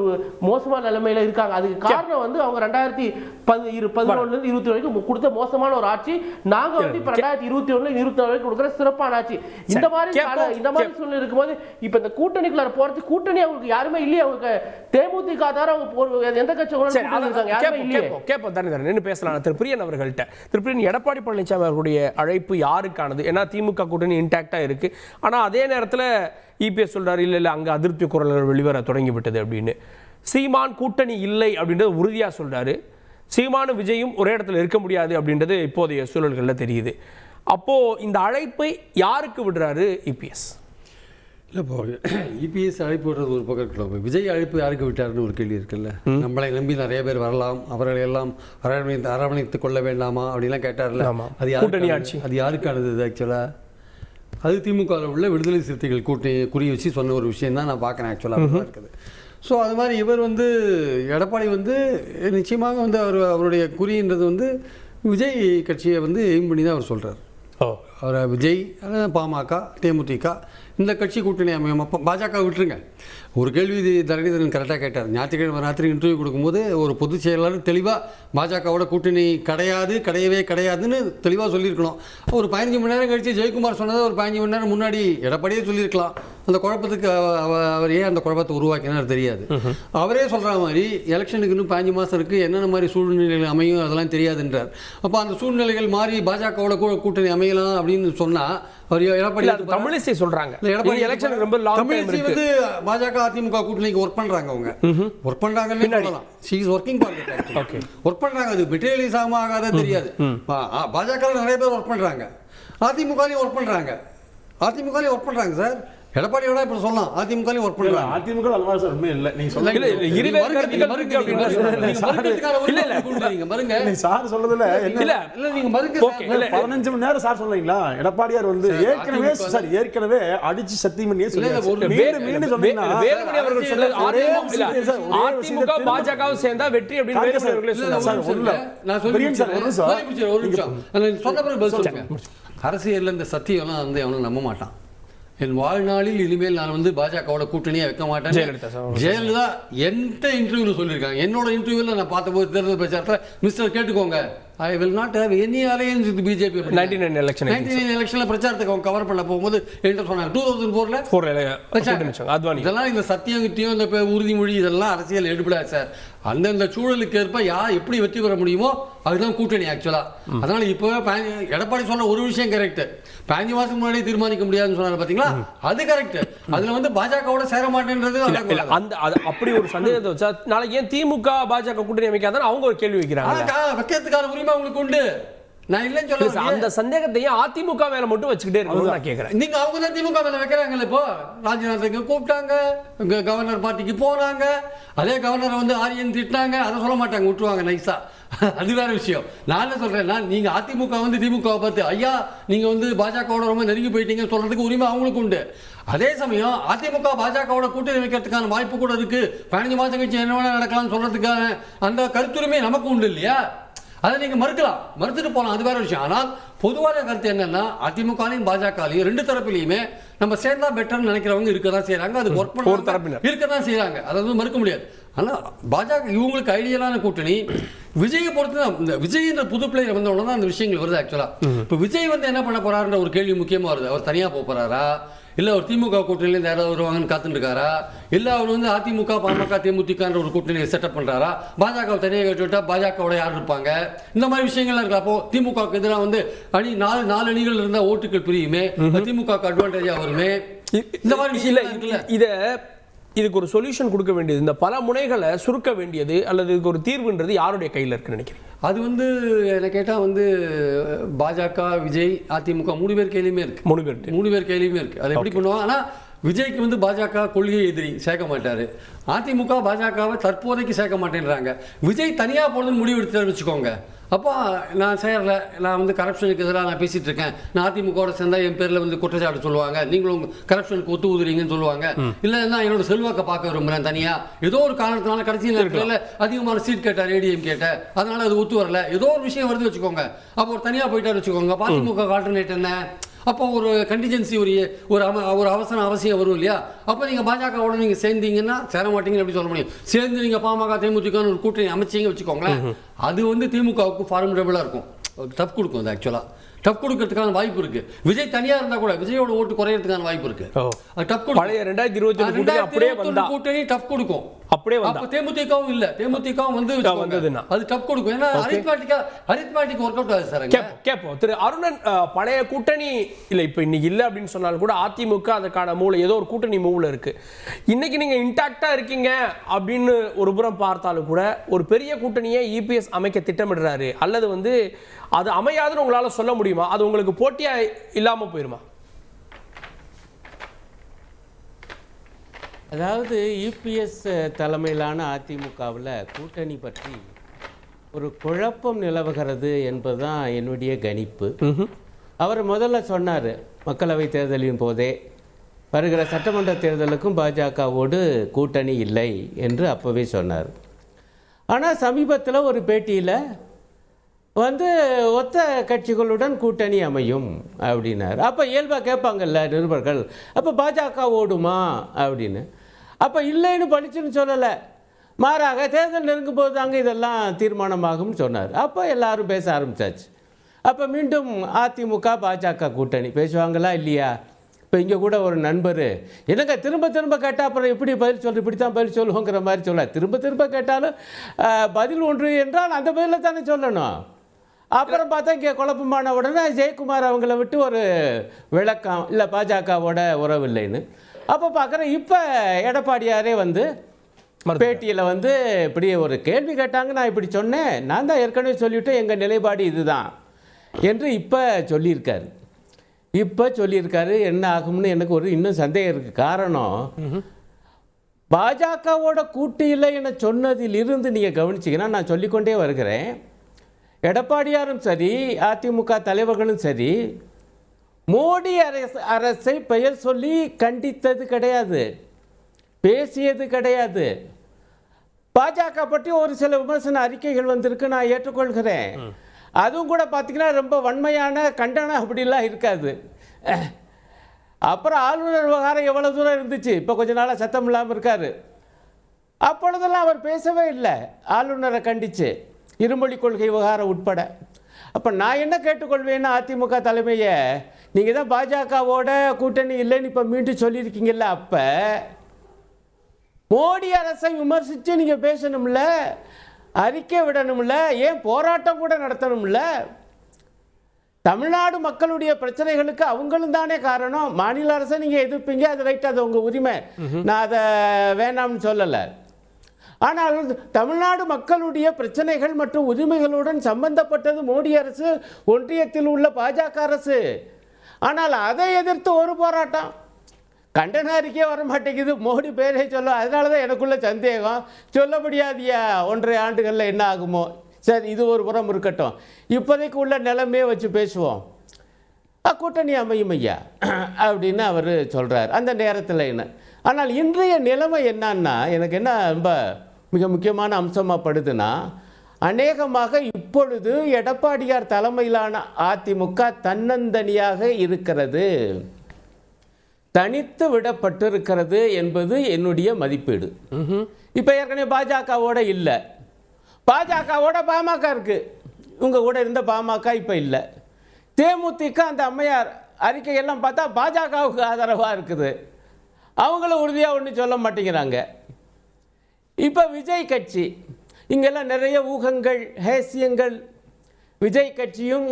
மோசமான நிலைமையில இருக்காங்க. அதுக்கு காரணம் வந்து அவங்க 2011 20 வரைக்கும் கொடுத்த மோசமான ஒரு ஆட்சி. நாங்க வந்து இப்ப 2021 24 வரைக்கும் கொடுக்குற சிறப்பான ஆட்சி. இந்த மாதிரி சூழ்நிலை இருக்கும்போது இப்ப இந்த கூட்டணிக்குள்ள போறது, கூட்டணி அவங்களுக்கு யாருமே இல்லையே. அவங்க தேமுதிக தவிர அவங்க எந்த கட்சி யாருமே இல்லையே. கேட்போம் தானே பேசலாம். திரு பிரியன் அவர்கள்ட்ட. திரு பிரியன், எடப்பாடி பழனிசாமி அவர்களுடைய அழைப்பு யாருக்கானது? ஏன்னா திமுக கூட்டணி இன்டாக்டா இருக்கு. ஆனா அதே நேரத்தில் இபிஎஸ் சொல்றாரு இல்ல அங்க அதிருப்தி குரல்கள் வெளிவர தொடங்கி விட்டது அப்படின்னு. சீமான் கூட்டணி இல்லை அப்படின்றது உறுதியா சொல்றாரு. சீமானு விஜயும் ஒரே இடத்துல இருக்க முடியாது அப்படின்றது இப்போதைய சூழல்கள்ல தெரியுது. அப்போ இந்த அழைப்பை யாருக்கு விடுறாரு இபிஎஸ்? இல்லை, இப்போ இபிஎஸ் அழைப்பு விடுறது ஒரு பக்கம் இருக்கலாம். விஜய் அழைப்பு யாருக்கு விட்டாருன்னு ஒரு கேள்வி இருக்குல்ல. நம்மளை நம்பி நிறைய பேர் வரலாம், அவர்களை எல்லாம் அரவணைத்துக் கொள்ள வேண்டாமா அப்படின்லாம் கேட்டார்ல. அது யாருக்கானது? ஆக்சுவலாக அது திமுகவில் உள்ள விடுதலை சிறுத்தைகள் குறி வச்சு சொன்ன ஒரு விஷயம் தான் நான் பார்க்குறேன் ஆக்சுவலாக இருக்குது. ஸோ அது மாதிரி இவர் வந்து எடப்பாடி வந்து நிச்சயமாக வந்து அவருடைய குறின்றது வந்து விஜய் கட்சியை வந்து எய்ம் பண்ணி தான் அவர் சொல்கிறார். அவரை விஜய், பாமக, தேமுதிக இந்த கட்சி கூட்டணி அமையும். அப்போ பாஜக விட்டுருங்க. ஒரு கேள்வி தரணிதரன் கரெக்டாக கேட்டார். ஞாயிற்றுக்கிழமை ராத்திரி இன்டர்வியூ கொடுக்கும்போது ஒரு பொதுச் செயலாளர் தெளிவாக பாஜகவோட கூட்டணி கிடையவே கிடையாதுன்னு தெளிவாக சொல்லியிருக்கணும். ஒரு 15 மணி நேரம் கழித்து ஜெயக்குமார் சொன்னதை ஒரு 15 மணி நேரம் முன்னாடி எடப்பாடியே சொல்லியிருக்கலாம். அந்த குழப்பத்துக்கு அவர் ஏன் அந்த குழப்பத்தை உருவாக்கினார் தெரியாது. அவரே சொல்கிற மாதிரி எலெக்ஷனுக்கு இன்னும் 15 மாதம் இருக்குது, என்னென்ன மாதிரி சூழ்நிலைகள் அமையும் அதெல்லாம் தெரியாதுன்றார். அப்போ அந்த சூழ்நிலைகள் மாறி பாஜகவோட கூட்டணி அமையலாம் அப்படின்னு சொன்னால் அவர் எடப்பாடி தமிழிசை சொல்றாங்க. எடப்பாடி எலெக்ஷன் ரொம்ப லாங் டைம் இருக்கு. வந்து பாஜக அதிமுக கூட்டணிக்கு ஒர்க் பண்றாங்க. அவங்க ஒர்க் பண்றாங்கன்னு சொல்லலாம். She is working for that. Okay, work பண்றாங்க. அது மெட்டீரியலைஸ் ஆகாத தெரியாது. பாஜக நிறைய பேர் ஒர்க் பண்றாங்க, அதிமுகலையும் ஒர்க் பண்றாங்க. அதிமுகலையும் ஒர்க் பண்றாங்க சார். எடப்பாடியோட இப்ப சொல்லலாம் அதிமுகலையும் ஒர்க் பண்ணலாம். அதிமுக அல்வா சார் உண்மை இல்லை. நீங்க சொல்லுங்க இல்ல இருவேறு கருத்துக்கள் இருக்கு அப்படினா இல்ல நீங்க மறுங்க. சார் சொல்றதுல இல்ல நீங்க மறுங்க. 15 மணி நேரம் சார் சொல்லீங்களா? எடப்பாடியார் வந்து ஏற்கனவே அடிச்சு சத்தியம் பண்ணியே சொல்றாரு. மீண்டும் சொன்னீங்கன்னா வேலுமணி அவர்கள் சொல்றது அதிமுக பாஜகவும் சேர்ந்தா வெற்றி அப்படின்னு வேலுமணி அவர்களே சொல்றாங்க. சார் ஒண்ணுல நான் சொல்றேன் சார். ஒரு நிமிஷம் சொன்ன பிறகு பதில் சொல்லுங்க. அரசியல்ல இந்த சத்தியம்லாம் வந்து அவனும் நம்ப மாட்டான். என் வாழ்நாளில் இனிமேல் நான் வந்து பாஜகவோட கூட்டணியை வைக்க மாட்டேன். ஜெயலலிதா எந்த இன்டர்வியூல சொல்லியிருக்காங்க. என்னோட இன்டர்வியூல நான் பார்த்தபோது தேர்தல் பிரச்சாரத்தில் மிஸ்டர் கேட்டுக்கோங்க, I will not have any alliance with BJP. 99 எலெக்ஷன்ல பிரச்சாரத்துக்கு அவங்க கவர் பண்ண போகும்போது என்ன சொன்னாங்க? 2004 இதெல்லாம் இந்த சத்தியம் கிட்டியும் இந்த உறுதிமொழி இதெல்லாம் அரசியல் எடுபடாது சார். அந்தந்த சூழலுக்கு ஏற்ப யார் எப்படி வெற்றி பெற முடியுமோ அதுதான் கூட்டணி ஆக்சுவலா. அதனால இப்போ எடப்பாடி சொன்ன ஒரு விஷயம் கரெக்ட். 15 மாசத்துக்கு முன்னாடி தீர்மானிக்க முடியாதுன்னு சொன்னாங்க பாத்தீங்களா, அது கரெக்ட். அதுல வந்து பாஜகவோட சேர மாட்டேன்றது அந்த அப்படி ஒரு சந்தேகத்தை வச்சா நாளைக்கு ஏன் திமுக பாஜக கூட்டணி அமைக்காதான் அவங்க ஒரு கேள்வி வைக்கிறாங்க. வைக்கிறதுக்கான உரிமை அவங்களுக்கு உண்டு. நான் இல்லைன்னு சொல்ல. அந்த சந்தேகத்தையும் அதிமுக மேல மட்டும் வச்சுக்கிட்டே இருக்கணும் நான் கேட்கிறேன். நீங்க அவங்க தான் திமுக மேல வைக்கிறாங்கல்ல. இப்போ ராஜ்நாத்துக்கு கூப்பிட்டாங்க, கவர்னர் பார்ட்டிக்கு போனாங்க, அதே கவர்னரை வந்து ஆரியன் திட்டினாங்க. அதை சொல்ல மாட்டாங்க, விட்டுருவாங்க நைஸா. அது வேற விஷயம். நான் என்ன சொல்றேன், நீங்க அதிமுக வந்து திமுக பார்த்து ஐயா நீங்க வந்து பாஜகவோட ரொம்ப நெருங்கி போயிட்டீங்கன்னு சொல்றதுக்கு உரிமை அவங்களுக்கு உண்டு. அதே சமயம் அதிமுக பாஜகவோட கூட்டணி வைக்கிறதுக்கான வாய்ப்பு கூட இருக்கு. 15 மாசம் கழிச்சு என்ன வேணா நடக்கலாம்னு சொல்றதுக்கான அந்த கருத்துரிமை நமக்கு உண்டு இல்லையா? அதை நீங்க மறுத்துட்டு போகலாம், அது வேற விஷயம். ஆனால் பொதுவான கருத்து என்னன்னா, அதிமுகலையும் பாஜகலையும் ரெண்டு தரப்பிலையுமே நம்ம சேர்ந்தா பெட்டர்னு நினைக்கிறவங்க இருக்கதான் செய்யறாங்க. அது ஒர்க் பண்ண இருக்கதான் செய்யறாங்க, அதை வந்து மறுக்க முடியாது. ஆனால் பாஜக இவங்களுக்கு ஐடியலான கூட்டணி விஜயை பொறுத்து தான். இந்த விஜய் என்ற புது பிளேயர் வந்தவொடனே தான் அந்த விஷயங்கள் வருது ஆக்சுவலா. இப்போ விஜய் வந்து என்ன பண்ண போறாருன்ற ஒரு கேள்வி முக்கியமா வருது. அவர் தனியா போறாரா, இல்லை ஒரு திமுக கூட்டணியிலேருந்து யாராவது வருவாங்கன்னு காத்துட்டு இருக்காரா, இல்லை அவர் வந்து அதிமுக பாமக தேமுதிகன்ற ஒரு கூட்டணியை செட்டப் பண்ணுறாரா, பாஜக தனியாக கேட்டுவிட்டா பாஜகவோட யார் இருப்பாங்க, இந்த மாதிரி விஷயங்கள்லாம் இருக்கு. அப்போ திமுகவுக்கு எதிராக வந்து நாலு அணிகள் இருந்தால் ஓட்டுகள் பிரியுமே, திமுக அட்வான்டேஜாக வருமே, இந்த மாதிரி விஷயம் இருக்குல்ல. இதுக்கு ஒரு சொல்யூஷன் கொடுக்க வேண்டியது, இந்த பல முனைகளை சுருக்க வேண்டியது அல்லது இதுக்கு ஒரு தீர்வுன்றது யாருடைய கையில் இருக்குன்னு நினைக்கிறீங்க? அது வந்து என்ன கேட்டால் வந்து பாஜக, விஜய், அதிமுக 3 பேர் கையிலுமே இருக்கு. 3 பேர் கையிலுமே இருக்கு. அது எப்படி பண்ணுவாங்க? ஆனால் விஜய்க்கு வந்து பாஜக கொள்கை எதிரி சேர்க்க மாட்டார். அதிமுக பாஜகவை தற்போதைக்கு சேர்க்க மாட்டேன்றாங்க. விஜய் தனியாக போகிறதுன்னு முடிவு எடுத்து வச்சுக்கோங்க. அப்போ நான் சேரல, நான் வந்து கரப்ஷனுக்கு எதிராக நான் பேசிகிட்டு இருக்கேன், நான் அதிமுகவோட சேர்ந்தால் என் பேரில் வந்து குற்றச்சாட்டு சொல்லுவாங்க, நீங்களும் கரப்ஷனுக்கு ஒத்து ஊதுறீங்கன்னு சொல்லுவாங்க, இல்லைன்னா என்னோட செல்வாக்கை பார்க்க விரும்புகிறேன் தனியாக, ஏதோ ஒரு காரணத்தினால கடைசி நேரத்தில் அதிகமான சீட் கேட்டார், ஏடிஎம் கேட்ட, அதனால் அது ஒத்து வரல, ஏதோ ஒரு விஷயம் வருது வச்சுக்கோங்க. அப்போ ஒரு தனியாக போயிட்டார் வச்சுக்கோங்க. அதிமுக ஆல்டர்னேட் என்ன? அப்போ ஒரு கண்டிஜென்சி ஒரு அவசியம் வரும் இல்லையா? அப்போ நீங்கள் பாஜகவோட நீங்கள் சேர்ந்தீங்கன்னா சேர மாட்டீங்கன்னு எப்படி சொல்ல முடியும்? சேர்ந்து நீங்கள் பாமக தேமுதிகன்னு ஒரு கூட்டணி அமைச்சிங்க வச்சுக்கோங்களேன், அது வந்து திமுகவுக்கு ஃபார்மிடபுளாக இருக்கும், டஃப் கொடுக்கும். அது ஆக்சுவலாக டஃப் கொடுக்கறதுக்கான வாய்ப்பு இருக்கு. விஜய் தனியாக இருந்தால் கூட விஜயோட ஓட்டு குறையறதுக்கான வாய்ப்பு இருக்கு. டஃப் பழைய 2021 கூட்டணி டஃப் கொடுக்கும். அப்படியே அப்ப தேமுதிகவும் இல்ல, தேமுதிகவும் வந்து அது டஃப் கொடுக்கும். ஏன்னா அரித்மேட்டிக் ஒர்க் அவுட் ஆகுது சார். கேட்போம் திரு அருணன், பழைய கூட்டணி இல்ல இப்ப இன்னைக்கு இல்ல அப்படின்னு சொன்னாலும் கூட அதிமுக அதுக்கான மூளை ஏதோ ஒரு கூட்டணி மூவ்ல இருக்கு. இன்னைக்கு நீங்க இன்டாக்டா இருக்கீங்க அப்படின்னு ஒரு புறம் பார்த்தாலும் கூட ஒரு பெரிய கூட்டணியை இபிஎஸ் அமைக்க திட்டமிடுறாரு, அல்லது வந்து அது அமையாதுன்னு உங்களால சொல்ல முடியுமா? அது உங்களுக்கு போட்டியா இல்லாம போயிருமா? அதாவது யுபிஎஸ் தலைமையிலான அதிமுகவில் கூட்டணி பற்றி ஒரு குழப்பம் நிலவுகிறது என்பதுதான் என்னுடைய கணிப்பு. அவர் முதல்ல சொன்னார், மக்களவை தேர்தலின் போதே வருகிற சட்டமன்ற தேர்தலுக்கும் பாஜகவோடு கூட்டணி இல்லை என்று அப்போவே சொன்னார். ஆனால் சமீபத்தில் ஒரு பேட்டியில் வந்து ஒத்த கட்சிகளுடன் கூட்டணி அமையும் அப்படின்னார். அப்போ இயல்பாக கேட்பாங்கல்ல நிருபர்கள், அப்போ பாஜக ஓடுமா அப்படின்னு. அப்போ இல்லைன்னு படிச்சுன்னு சொல்லலை, மாறாக தேர்தல் நெருங்கும் போது தாங்க இதெல்லாம் தீர்மானமாகும்னு சொன்னார். அப்போ எல்லாரும் பேச ஆரம்பித்தாச்சு. அப்போ மீண்டும் அதிமுக பாஜக கூட்டணி பேசுவாங்களா இல்லையா? இப்போ இங்கே கூட ஒரு நண்பர், என்னங்க திரும்ப திரும்ப கேட்டால் அப்புறம் எப்படி பதில் சொல்லு, இப்படி தான் பதில் சொல்லுவோங்கிற மாதிரி சொல்ல, திரும்ப திரும்ப கேட்டாலும் பதில் ஒன்று என்றால் அந்த பதிலை தானே சொல்லணும். அப்புறம் பார்த்தா இங்கே குழப்பமான உடனே ஜெயக்குமார் அவங்கள விட்டு ஒரு விளக்கம், இல்லை பாஜகவோட உறவில்லைன்னு. அப்போ பார்க்குறேன் இப்போ எடப்பாடியாரே வந்து பேட்டியில் வந்து இப்படி ஒரு கேள்வி கேட்டாங்க, நான் இப்படி சொன்னேன், நான் தான் ஏற்கனவே சொல்லிவிட்டேன் எங்கள் நிலைப்பாடு இதுதான் என்று இப்போ சொல்லியிருக்காரு. என்ன ஆகும்னு எனக்கு ஒரு இன்னும் சந்தேகம் இருக்குது. காரணம், பாஜகவோட கூட்டு இல்லை என சொன்னதிலிருந்து நீங்கள் கவனிச்சிங்கன்னா நான் சொல்லிக்கொண்டே வருகிறேன், எடப்பாடியாரும் சரி அதிமுக தலைவர்களும் சரி மோடி அரசை பெயர் சொல்லி கண்டித்தது கிடையாது, பேசியது கிடையாது. பாஜக பற்றி ஒரு சில விமர்சன அறிக்கைகள் வந்திருக்கு, நான் ஏற்றுக்கொள்கிறேன். அதுவும் கூட பார்த்தீங்கன்னா ரொம்ப வன்மையான கண்டனம் அப்படிலாம் இருக்காது. அப்புறம் ஆளுநர் விவகாரம் எவ்வளோ தூரம் இருந்துச்சு, இப்போ கொஞ்ச நாளாக சத்தம் இல்லாமல் இருக்கார். அப்பொழுதெல்லாம் அவர் பேசவே இல்லை ஆளுநரை கண்டித்து, இருமொழி கொள்கை விவகாரம் உட்பட. அப்போ நான் என்ன கேட்டுக்கொள்வேன்னா, அதிமுக தலைமையை நீங்கள் தான் பாஜகவோட கூட்டணி இல்லைன்னு இப்போ மீண்டும் சொல்லியிருக்கீங்கல்ல, அப்போ மோடி அரசை விமர்சித்து நீங்கள் பேசணும்ல, அறிக்கை விடணும்ல, ஏன் போராட்டம் கூட நடத்தணும்ல. தமிழ்நாடு மக்களுடைய பிரச்சனைகளுக்கு அவங்களும் தானே காரணம். மாநில அரசை நீங்கள் எதிர்ப்பீங்க, அது ரைட், அது உங்கள் உரிமை, நான் அதை வேணாம்னு சொல்லலை. ஆனால் தமிழ்நாடு மக்களுடைய பிரச்சனைகள் மற்றும் உரிமைகளுடன் சம்பந்தப்பட்டது மோடி அரசு, ஒன்றியத்தில் உள்ள பாஜக அரசு. ஆனால் அதை எதிர்த்து ஒரு போராட்டம், கண்டன அறிக்கையே வர மாட்டேங்குது, மோடி பேரே சொல்ல. அதனால தான் எனக்குள்ள சந்தேகம், சொல்ல முடியாதியா 1.5 ஆண்டுகளில் என்ன ஆகுமோ. சரி, இது ஒரு புறம் இருக்கட்டும், இப்போதைக்கு உள்ள நிலைமையே வச்சு பேசுவோம். கூட்டணி அமையும் ஐயா அப்படின்னு அவர் சொல்கிறார் அந்த நேரத்தில். என்ன ஆனால் இன்றைய நிலைமை என்னன்னா, எனக்கு என்ன ரொம்ப மிக முக்கியமான அம்சமாக படுதுன்னா, அநேகமாக இப்பொழுது எடப்பாடியார் தலைமையிலான அதிமுக தன்னந்தனியாக இருக்கிறது, தனித்து விடப்பட்டிருக்கிறது என்பது என்னுடைய மதிப்பீடு. இப்போ ஏற்கனவே பாஜகவோட இல்லை, பாஜகவோட பாமக இருக்கு, இவங்க கூட இருந்த பாமக இப்போ இல்லை. தேமுதிக அந்த அம்மையார் அறிக்கையெல்லாம் பார்த்தா பாஜகவுக்கு ஆதரவாக இருக்குது, அவங்களும் உறுதியாக ஒன்றும் சொல்ல மாட்டேங்கிறாங்க. இப்போ விஜய் கட்சி, இங்கெல்லாம் நிறைய ஊகங்கள், ஹேசியங்கள். விஜய் கட்சியும்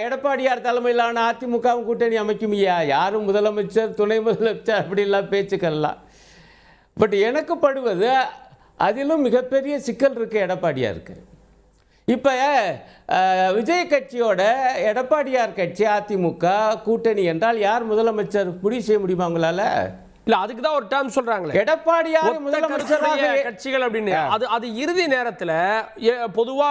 எடப்பாடியார் தலைமையிலான அதிமுகவும் கூட்டணி அமைக்கும் ஐயா, யாரும் முதலமைச்சர் துணை முதலமைச்சர் அப்படிலாம் பேச்சுக்கெல்லாம். பட் எனக்கு படுவது அதிலும் மிகப்பெரிய சிக்கல் இருக்குது எடப்பாடியாருக்கு. இப்போ விஜய் கட்சியோட எடப்பாடியார் கட்சி அதிமுக கூட்டணி என்றால் யார் முதலமைச்சர் முடிவு செய்ய முடியுமா உங்களால? இல்ல அதுக்கு தான் ஒரு டேர்ம் சொல்றாங்களே, எடப்பாடியார் முதலமைச்சராக கட்சிகள் அப்படின்னு. அது இறுதி நேரத்துல பொதுவா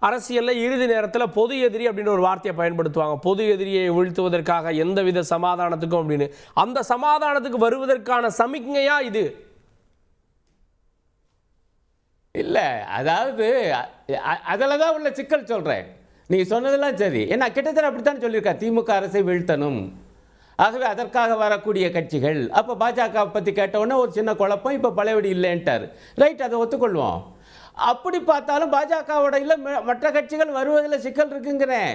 அரசியல்ல இறுதி நேரத்துல பொது எதிரி அப்படின்ற ஒரு வார்த்தையை பயன்படுத்துவாங்க. பொது எதிரியை வீழ்த்துவதற்காக எந்தவித சமாதானத்துக்கும் அப்படின்னு. அந்த சமாதானத்துக்கு வருவதற்கான சமிக்ஞையா இது இல்ல. அதாவது அதில் தான் உள்ள சிக்கல் சொல்றேன். நீங்க சொன்னதெல்லாம் சரி. ஏன்னா கிட்டத்தட்ட அப்படித்தான் சொல்லியிருக்கா, திமுக அரசை வீழ்த்தணும், ஆகவே அதற்காக வரக்கூடிய கட்சிகள். அப்போ பாஜக பற்றி கேட்டவுடனே ஒரு சின்ன குழப்பம், இப்போ பழையபடி இல்லைன்ட்டார். ரைட், அதை ஒத்துக்கொள்வோம். அப்படி பார்த்தாலும் பாஜகவோட இல்லை மற்ற கட்சிகள் வருவதில் சிக்கல் இருக்குங்கிறேன்.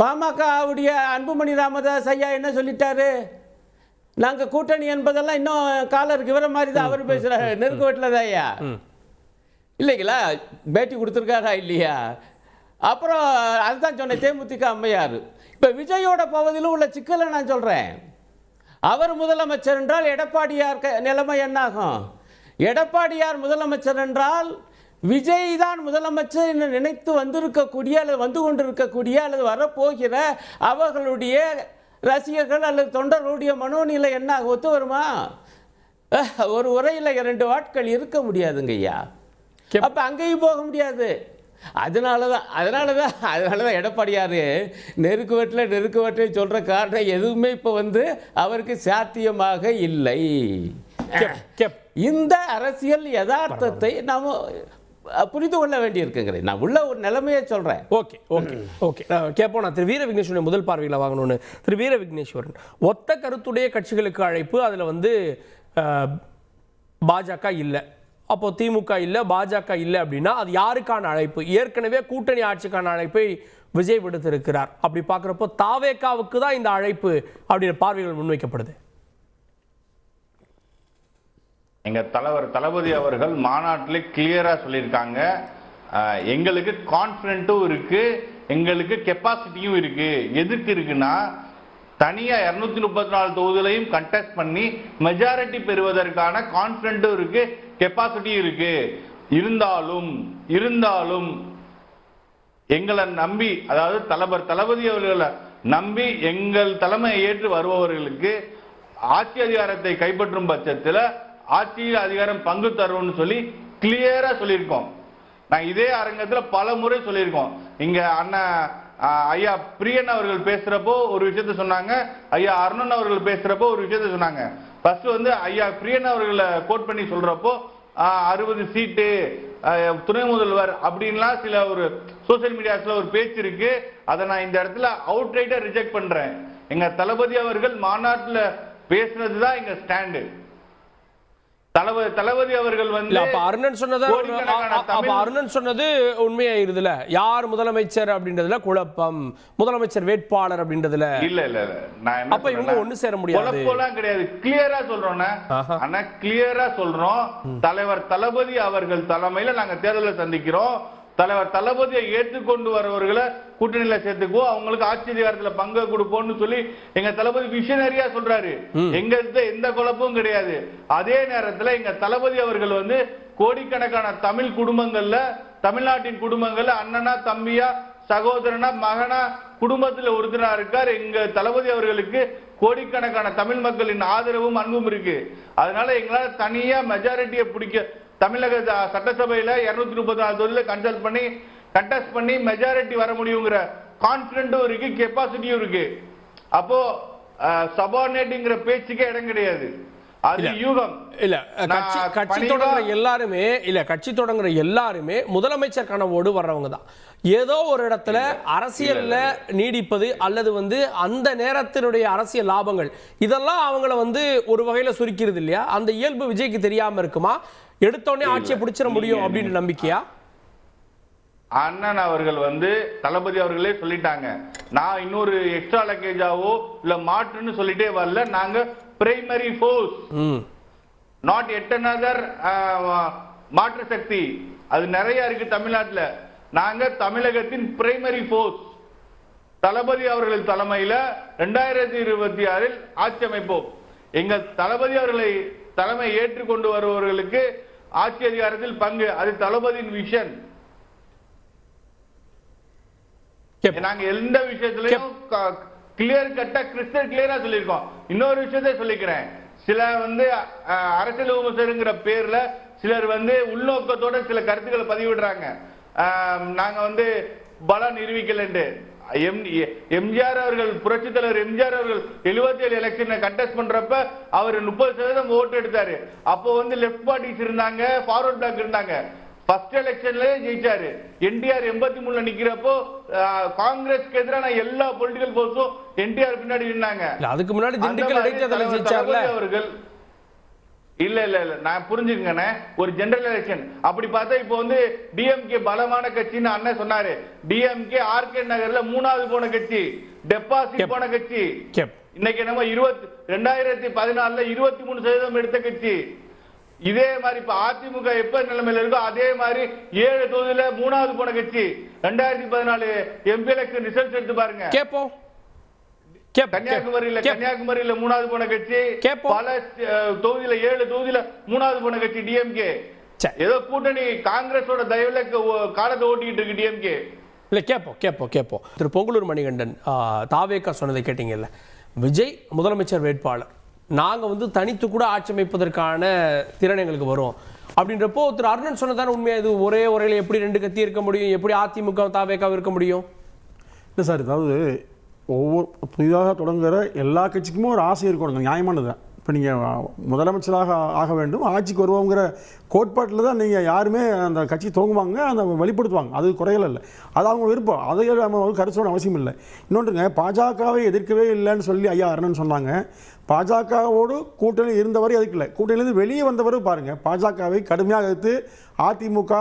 பாமகவுடைய அன்புமணி ராமதாஸ் ஐயா என்ன சொல்லிட்டாரு, நாங்கள் கூட்டணி என்பதெல்லாம் இன்னும் காலம் இருக்கு, இவர மாதிரி தான் அவர் பேசுகிறாரு, நெருக்க வீட்டில் தான் ஐயா இல்லைங்களா, பேட்டி கொடுத்துருக்காரா இல்லையா? அப்புறம் அதுதான் சொன்னேன், தேமுதிக அம்மையார். இப்போ விஜயோட பகுதியில் உள்ள சிக்கலை நான் சொல்கிறேன். அவர் முதலமைச்சர் என்றால் எடப்பாடியார் நிலைமை என்னாகும்? எடப்பாடியார் முதலமைச்சர் என்றால் விஜய் தான் முதலமைச்சர் என்று நினைத்து வந்திருக்கக்கூடிய அல்லது வந்து கொண்டிருக்கக்கூடிய அல்லது வரப்போகிற அவர்களுடைய ரசிகர்கள் அல்லது தொண்டர்களுடைய மனோநிலை என்ன ஒத்து வருமா? ஒரு உரையில் 2 வாட்கள் இருக்க முடியாதுங்க ஐயா. அப்போ அங்கேயும் போக முடியாது. அதனால தான் எடப்பாடியார் நெருக்கு வெட்டில் சொல்கிற காரணம் எதுவுமே இப்போ அவருக்கு சாத்தியமாக இல்லை. இந்த அரசியல் யதார்த்தத்தை நாம் புரிந்து கொள்ள வேண்டியிருக்குங்கிறேன். நான் உள்ள ஒரு நிலைமையை சொல்கிறேன். ஓகே ஓகே ஓகே கேட்போம். நான் திரு வீர விக்னேஸ்வரன் முதல் பார்வையில் வாங்கணும்னு. திரு வீர விக்னேஸ்வரன், ஒத்த கருத்துடைய கட்சிகளுக்கு அழைப்பு, அதில் பாஜக இல்லை, அப்போ திமுக இல்லை, பாஜக இல்லை அப்படின்னா அது யாருக்கான அழைப்பு? ஏற்கனவே கூட்டணி ஆட்சிக்கான அழைப்பை விஜய் விடுத்திருக்கிறார். அப்படி பார்க்குறப்போ தாவேகாவுக்கு தான் இந்த அழைப்பு அப்படின்ற பார்வைகள் முன்வைக்கப்படுது. எங்க தளபதி அவர்கள் மாநாட்டிலே கிளியரா சொல்லியிருக்காங்க, எங்களுக்கு கான்ஃபிடென்ட்டும் இருக்கு, எங்களுக்கு கெப்பாசிட்டியும் இருக்கு. எதுக்கு இருக்குன்னா, தனியா 234 தொகுதிகளையும் கண்டெஸ்ட் பண்ணி மெஜாரிட்டி பெறுவதற்கான கான்ஃபிடென்ட்டும் இருக்கு, கெப்பாசிட்டியும் இருக்கு. இருந்தாலும் எங்களை நம்பி, அதாவது தளபதி அவர்களை நம்பி எங்கள் தலைமையை ஏற்று வருபவர்களுக்கு ஆட்சி அதிகாரத்தை கைப்பற்றும் பட்சத்தில் ஆட்சியில் அதிகாரம் பங்கு தருவோம்னு சொல்லி கிளியரா சொல்லியிருக்கோம். நான் இதே அரங்கத்தில் பல முறை சொல்லியிருக்கோம். இங்க அண்ணன் ஐயா பிரியன் அவர்கள் பேசுறப்போ ஒரு விஷயத்த சொன்னாங்க, ஐயா அருணன் அவர்கள் பேசுறப்போ ஒரு விஷயத்த சொன்னாங்க. ஃபர்ஸ்ட் ஐயா பிரியன் அவர்களை கோட் பண்ணி சொல்றப்போ 60 சீட்டு துணை முதல்வர் அப்படின்லாம் சில ஒரு சோசியல் மீடியாஸ்ல ஒரு பேச்சு இருக்கு. அதை நான் இந்த இடத்துல அவுட்ரைட்டா ரிஜெக்ட் பண்றேன். எங்க தளபதி அவர்கள் மாநாட்டில் பேசுனதுதான் எங்க ஸ்டாண்டு. தளபதி அவர்கள் அருணன் சொன்னது உண்மையாயிருதுல, யார் முதலமைச்சர் அப்படின்றதுல குழப்பம், முதலமைச்சர் வேட்பாளர் அப்படின்றதுல இல்ல நான் அப்ப இவங்க ஒண்ணு சேர முடியாது, குழப்பம்லாம் கிடையாது. கிளியரா சொல்றோம், ஆனா கிளியரா சொல்றோம், தலைவர் தளபதி அவர்கள் தலைமையில நாங்க தேர்தலை சந்திக்கிறோம். தலைவர் தளபதியை ஏற்றுக்கொண்டு வரவர்களை கூட்டணியில சேர்த்துக்குவோம், அவங்களுக்கு ஆட்சி அதிகாரத்தில் பங்கு கொடுப்போம்னு சொல்லி எங்க தளபதி விஷனரியா சொல்றாரு. எங்க எந்த குழப்பமும் கிடையாது. அதே நேரத்தில் எங்க தளபதி அவர்கள் கோடிக்கணக்கான தமிழ் குடும்பங்கள்ல, தமிழ்நாட்டின் குடும்பங்கள்ல அண்ணனா தம்பியா சகோதரனா மகனா குடும்பத்தில் ஒருத்தரா இருக்கார். எங்க தளபதி அவர்களுக்கு கோடிக்கணக்கான தமிழ் மக்களின் ஆதரவும் அன்பும் இருக்கு. அதனால எங்களால தனியா மெஜாரிட்டியை பிடிக்க, தமிழக சட்டசபையில 234 தொகுதியில கண்டெஸ்ட் பண்ணி மெஜாரிட்டி வர முடியுங்கிற கான்பிடென்ட்டும் இருக்கு, கெப்பாசிட்டியும் இருக்கு. அப்போ சபார்டினேட்ங்கிற பேச்சுக்கே இடம் கிடையாது. அது யூகம் இல்ல. கட்சி தொடங்குற எல்லாருமே முதலமைச்சர் கனவோடு வர்றவங்க தான். ஏதோ ஒரு இடத்துல அரசியல்ல நீடிப்பது அல்லது அந்த நேரத்தினுடைய அரசியல் லாபங்கள் இதெல்லாம் அவங்கள ஒரு வகையில சுருக்கிறது இல்லையா? அந்த இயல்பு விஜய்க்கு தெரியாம இருக்குமா? எடுத்தோடனே ஆட்சியை பிடிச்சிட முடியும் அப்படின்னு நம்பிக்கையா? அண்ணன் அவர்கள் தளபதி அவர்களே சொல்லிட்டாங்க, நான் இன்னொரு எக்ஸ்ட்ரா லக்கேஜாவோ இல்ல மாற்றுன்னு சொல்லிட்டே வரல, நாங்க primary force, not yet another மாற்று சக்தி. அது நிறைய இருக்கு தமிழ்நாட்டில். நாங்க தமிழகத்தின் பிரைமரி ஃபோர்ஸ். தளபதி அவர்கள் தலைமையில 2026 ஆட்சி அமைப்போம். எங்க தளபதி அவர்களை தலைமை ஏற்றுக்கொண்டு வருபவர்களுக்கு ஆட்சி அதிகாரத்தில் பங்கு. அது தளபதியின் விஷன். நாங்க எந்த விஷயத்திலையும் கிளியர் கட்டா கிறிஸ்டல் கிளியரா சொல்லியிருக்கோம். இன்னொரு விஷயத்தை சொல்லிக்கிறேன். சில அரசியல் விமர்சகருங்கிற பேர்ல சிலர் உள்நோக்கத்தோட சில கருத்துக்களை பதிவிடுறாங்க. நாங்க பலம் நிரூபிக்கலன்னு. எம்ஜிஆர் அவர்கள், புரட்சி தலைவர் எம்ஜிஆர் அவர்கள் 77 எலெக்ஷனை கண்டெஸ்ட் பண்றப்ப அவர் 30% ஓட்டு எடுத்தாரு. அப்போ லெப்ட் பார்ட்டிஸ் இருந்தாங்க, ஃபார்வர்ட் பிளாக் இருந்தாங்க. ஃபர்ஸ்ட் எலெக்ஷன்ல ஜெயிச்சாரு. என்டிஆர் 83ல நிக்கிறப்போ காங்கிரஸ்க்கு எதிரான எல்லா பொலிட்டிக்கல் போர்ஸும் என்டிஆர் பின்னாடி நின்னாங்க. அதுக்கு முன்னாடி திண்டுக்கல் இடைத்தேர்தலை ஜெயிச்சார்ல அவர்கள். இல்ல நான் புரிஞ்சுக்கங்கண்ணே, ஒரு ஜெனரல் எலெக்ஷன் அப்படி பார்த்தா இப்போ டிஎம்கே பலமான கட்சின்னு அண்ணன் சொன்னாரு. டிஎம்கே ஆர்கே நகர்ல 3வது போன கட்சி, டெபாசிட் போன கட்சி. இன்னைக்கு நம்ம 2014ல 23% எடுத்த கட்சி. இதே மாதிரி இப்ப அதிமுக எப்ப நிலைமையில இருக்கோ அதே மாதிரி 7 தொகுதியில 3வது போன கட்சி. 2014 எம்பி எலெக்ஷன் ரிசல்ட் எடுத்து பாருங்க. கன்னியாகுமரியில 3வது போன கட்சி. பல தொகுதியில 7 தொகுதியில 3வது போன கட்சி டிஎம்கே. ஏதோ கூட்டணி காங்கிரஸோட தயவுல காலத்தை ஓட்டிட்டு இருக்கு டிஎம்கே. இல்ல கேப்போம். திரு பொங்கலூர் மணிகண்டன் தாவேகா சொன்னதை கேட்டீங்கல்ல, விஜய் முதலமைச்சர் வேட்பாளர், நாங்க தனித்து கூட ஆட்சி அமைப்பதற்கான திறன் எங்களுக்கு வரும் அப்படின்றப்போ திரு அருணன் சொன்னதான உண்மையா? இது ஒரே உரையில எப்படி 2 கட்சி இருக்க முடியும்? எப்படி அதிமுக தாவேகா இருக்க முடியும்? இல்லை சார், அதாவது ஒவ்வொரு புதிதாக தொடங்குகிற எல்லா கட்சிக்குமே ஒரு ஆசை இருக்கணும், நியாயமானது தான். இப்போ நீங்கள் முதலமைச்சராக ஆக வேண்டும், ஆட்சிக்கு வருவோங்கிற கோட்பாட்டில் தான் நீங்கள் யாருமே அந்த கட்சி துவங்குவாங்க, அந்த வெளிப்படுத்துவாங்க. அது குறையல இல்லை, அது அவங்க விருப்பம். அதை நம்ம கருத்து சொல்ல அவசியம் இல்லை. இன்னொன்றுங்க, பாஜகவை எதிர்க்கவே இல்லைன்னு சொல்லி ஐயா அருணன் சொன்னாங்க. பாஜகவோடு கூட்டணி இருந்தவரை எதிர்க்கல, கூட்டணியிலிருந்து வெளியே வந்தவரை பாருங்கள். பாஜகவை கடுமையாக எதிர்த்து அதிமுக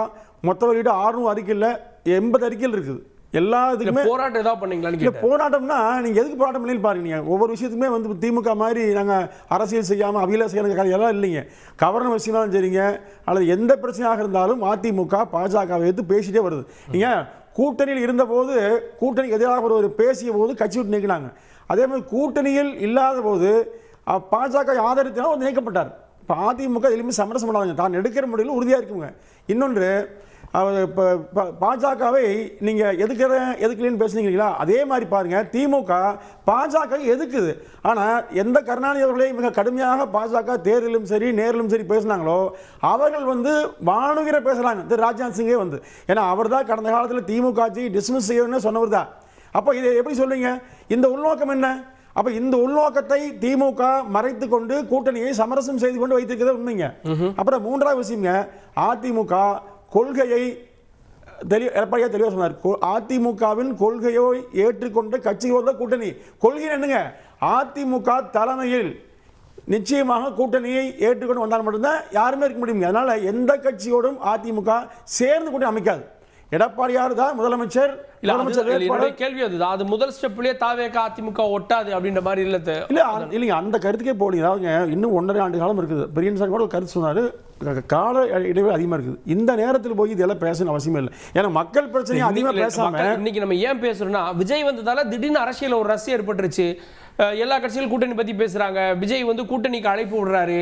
மொத்த வெளியிட்டு 600 அறிக்கையில் 80 அறிக்கையில் இருக்குது. எல்லா இதுக்குமே போராட்டம் ஏதாவது பண்ணீங்களா? போராட்டம்னா நீங்க எதுக்கு போராட்டம் பண்ணி பாருங்க. நீங்க ஒவ்வொரு விஷயத்துக்குமே திமுக மாதிரி நாங்க அரசியல் செய்யாம அபில செய்யற எல்லாம் இல்லைங்க. கவர்னர் விஷயமாலும் சரிங்க, அல்லது எந்த பிரச்சனையாக இருந்தாலும் அதிமுக பாஜகவை எடுத்து பேசிட்டே வருது. நீங்க கூட்டணியில் இருந்தபோது கூட்டணிக்கு எதிராக ஒரு பேசிய போது கட்சி விட்டு நீக்கினாங்க. அதே மாதிரி கூட்டணியில் இல்லாத போது பாஜக ஆதரித்தாலும் நீக்கப்பட்டார். இப்போ அதிமுக எதுலையுமே சமரசம் பண்ணாங்க, தான் எடுக்கிற முடியல உறுதியாக இருக்குங்க. இன்னொன்று, இப்போ பாஜகவை நீங்கள் எதுக்கலன்னு பேசுனீங்களா, அதே மாதிரி பாருங்கள், திமுக பாஜக எதுக்குது. ஆனால் எந்த கருணாநிதி அவர்களே மிக கடுமையாக பாஜக தேர்தலும் சரி நேரிலும் சரி பேசினாங்களோ அவர்கள் வானுகிற பேசுகிறாங்க. திரு ராஜ்நாத் சிங்கே ஏன்னா அவர் தான் கடந்த காலத்தில் திமுக ஆட்சி டிஸ்மிஸ் செய்யணும்னு சொன்னவர் தான். அப்போ இதை எப்படி சொல்றீங்க? இந்த உள்நோக்கம் என்ன? அப்ப இந்த உள்நோக்கத்தை திமுக மறைத்து கொண்டு கூட்டணியை சமரசம் செய்து கொண்டு வைத்திருக்கிறது உண்மைங்க. அப்புறம் 3வது விஷயங்க, அதிமுக கொள்கையை எடப்பாடியா தெளிவாக சொன்னார். அதிமுகவின் கொள்கையை ஏற்றுக்கொண்ட கட்சிகளோட கூட்டணி. கொள்கை என்னங்க? அதிமுக தலைமையில் நிச்சயமாக கூட்டணியை ஏற்றுக்கொண்டு வந்தால் மட்டும்தான் யாருமே இருக்க முடியும். அதனால எந்த கட்சியோடும் அதிமுக சேர்ந்து கூட்டணி அமைக்காது. எடப்பாடியார் தான் முதலமைச்சர். கேள்வி அது முதல் ஸ்டெப்லயே தாவேகா அதிமுக ஒட்டாது அப்படின்ற மாதிரி இல்லைங்க, அந்த கருத்துக்கே போலீங்க. அதாவதுங்க இன்னும் 1.5 ஆண்டு காலம் இருக்குது. பெரியன் கூட கருத்து சொன்னாரு, கால இடைவெளி அதிகமாக இருக்குது. இந்த நேரத்தில் போய் இதெல்லாம் பேசணும் அவசியம் இல்லை. ஏன்னா மக்கள் பிரச்சனை அதிகமாக பேசாம இன்னைக்கு நம்ம ஏன் பேசுறோம்னா, விஜய் வந்ததால திடீர்னு அரசியல் ஒரு ரசி ஏற்பட்டுருச்சு. எல்லா கட்சிகளும் கூட்டணி பத்தி பேசுறாங்க, விஜய் கூட்டணிக்கு அழைப்பு விடுறாரு,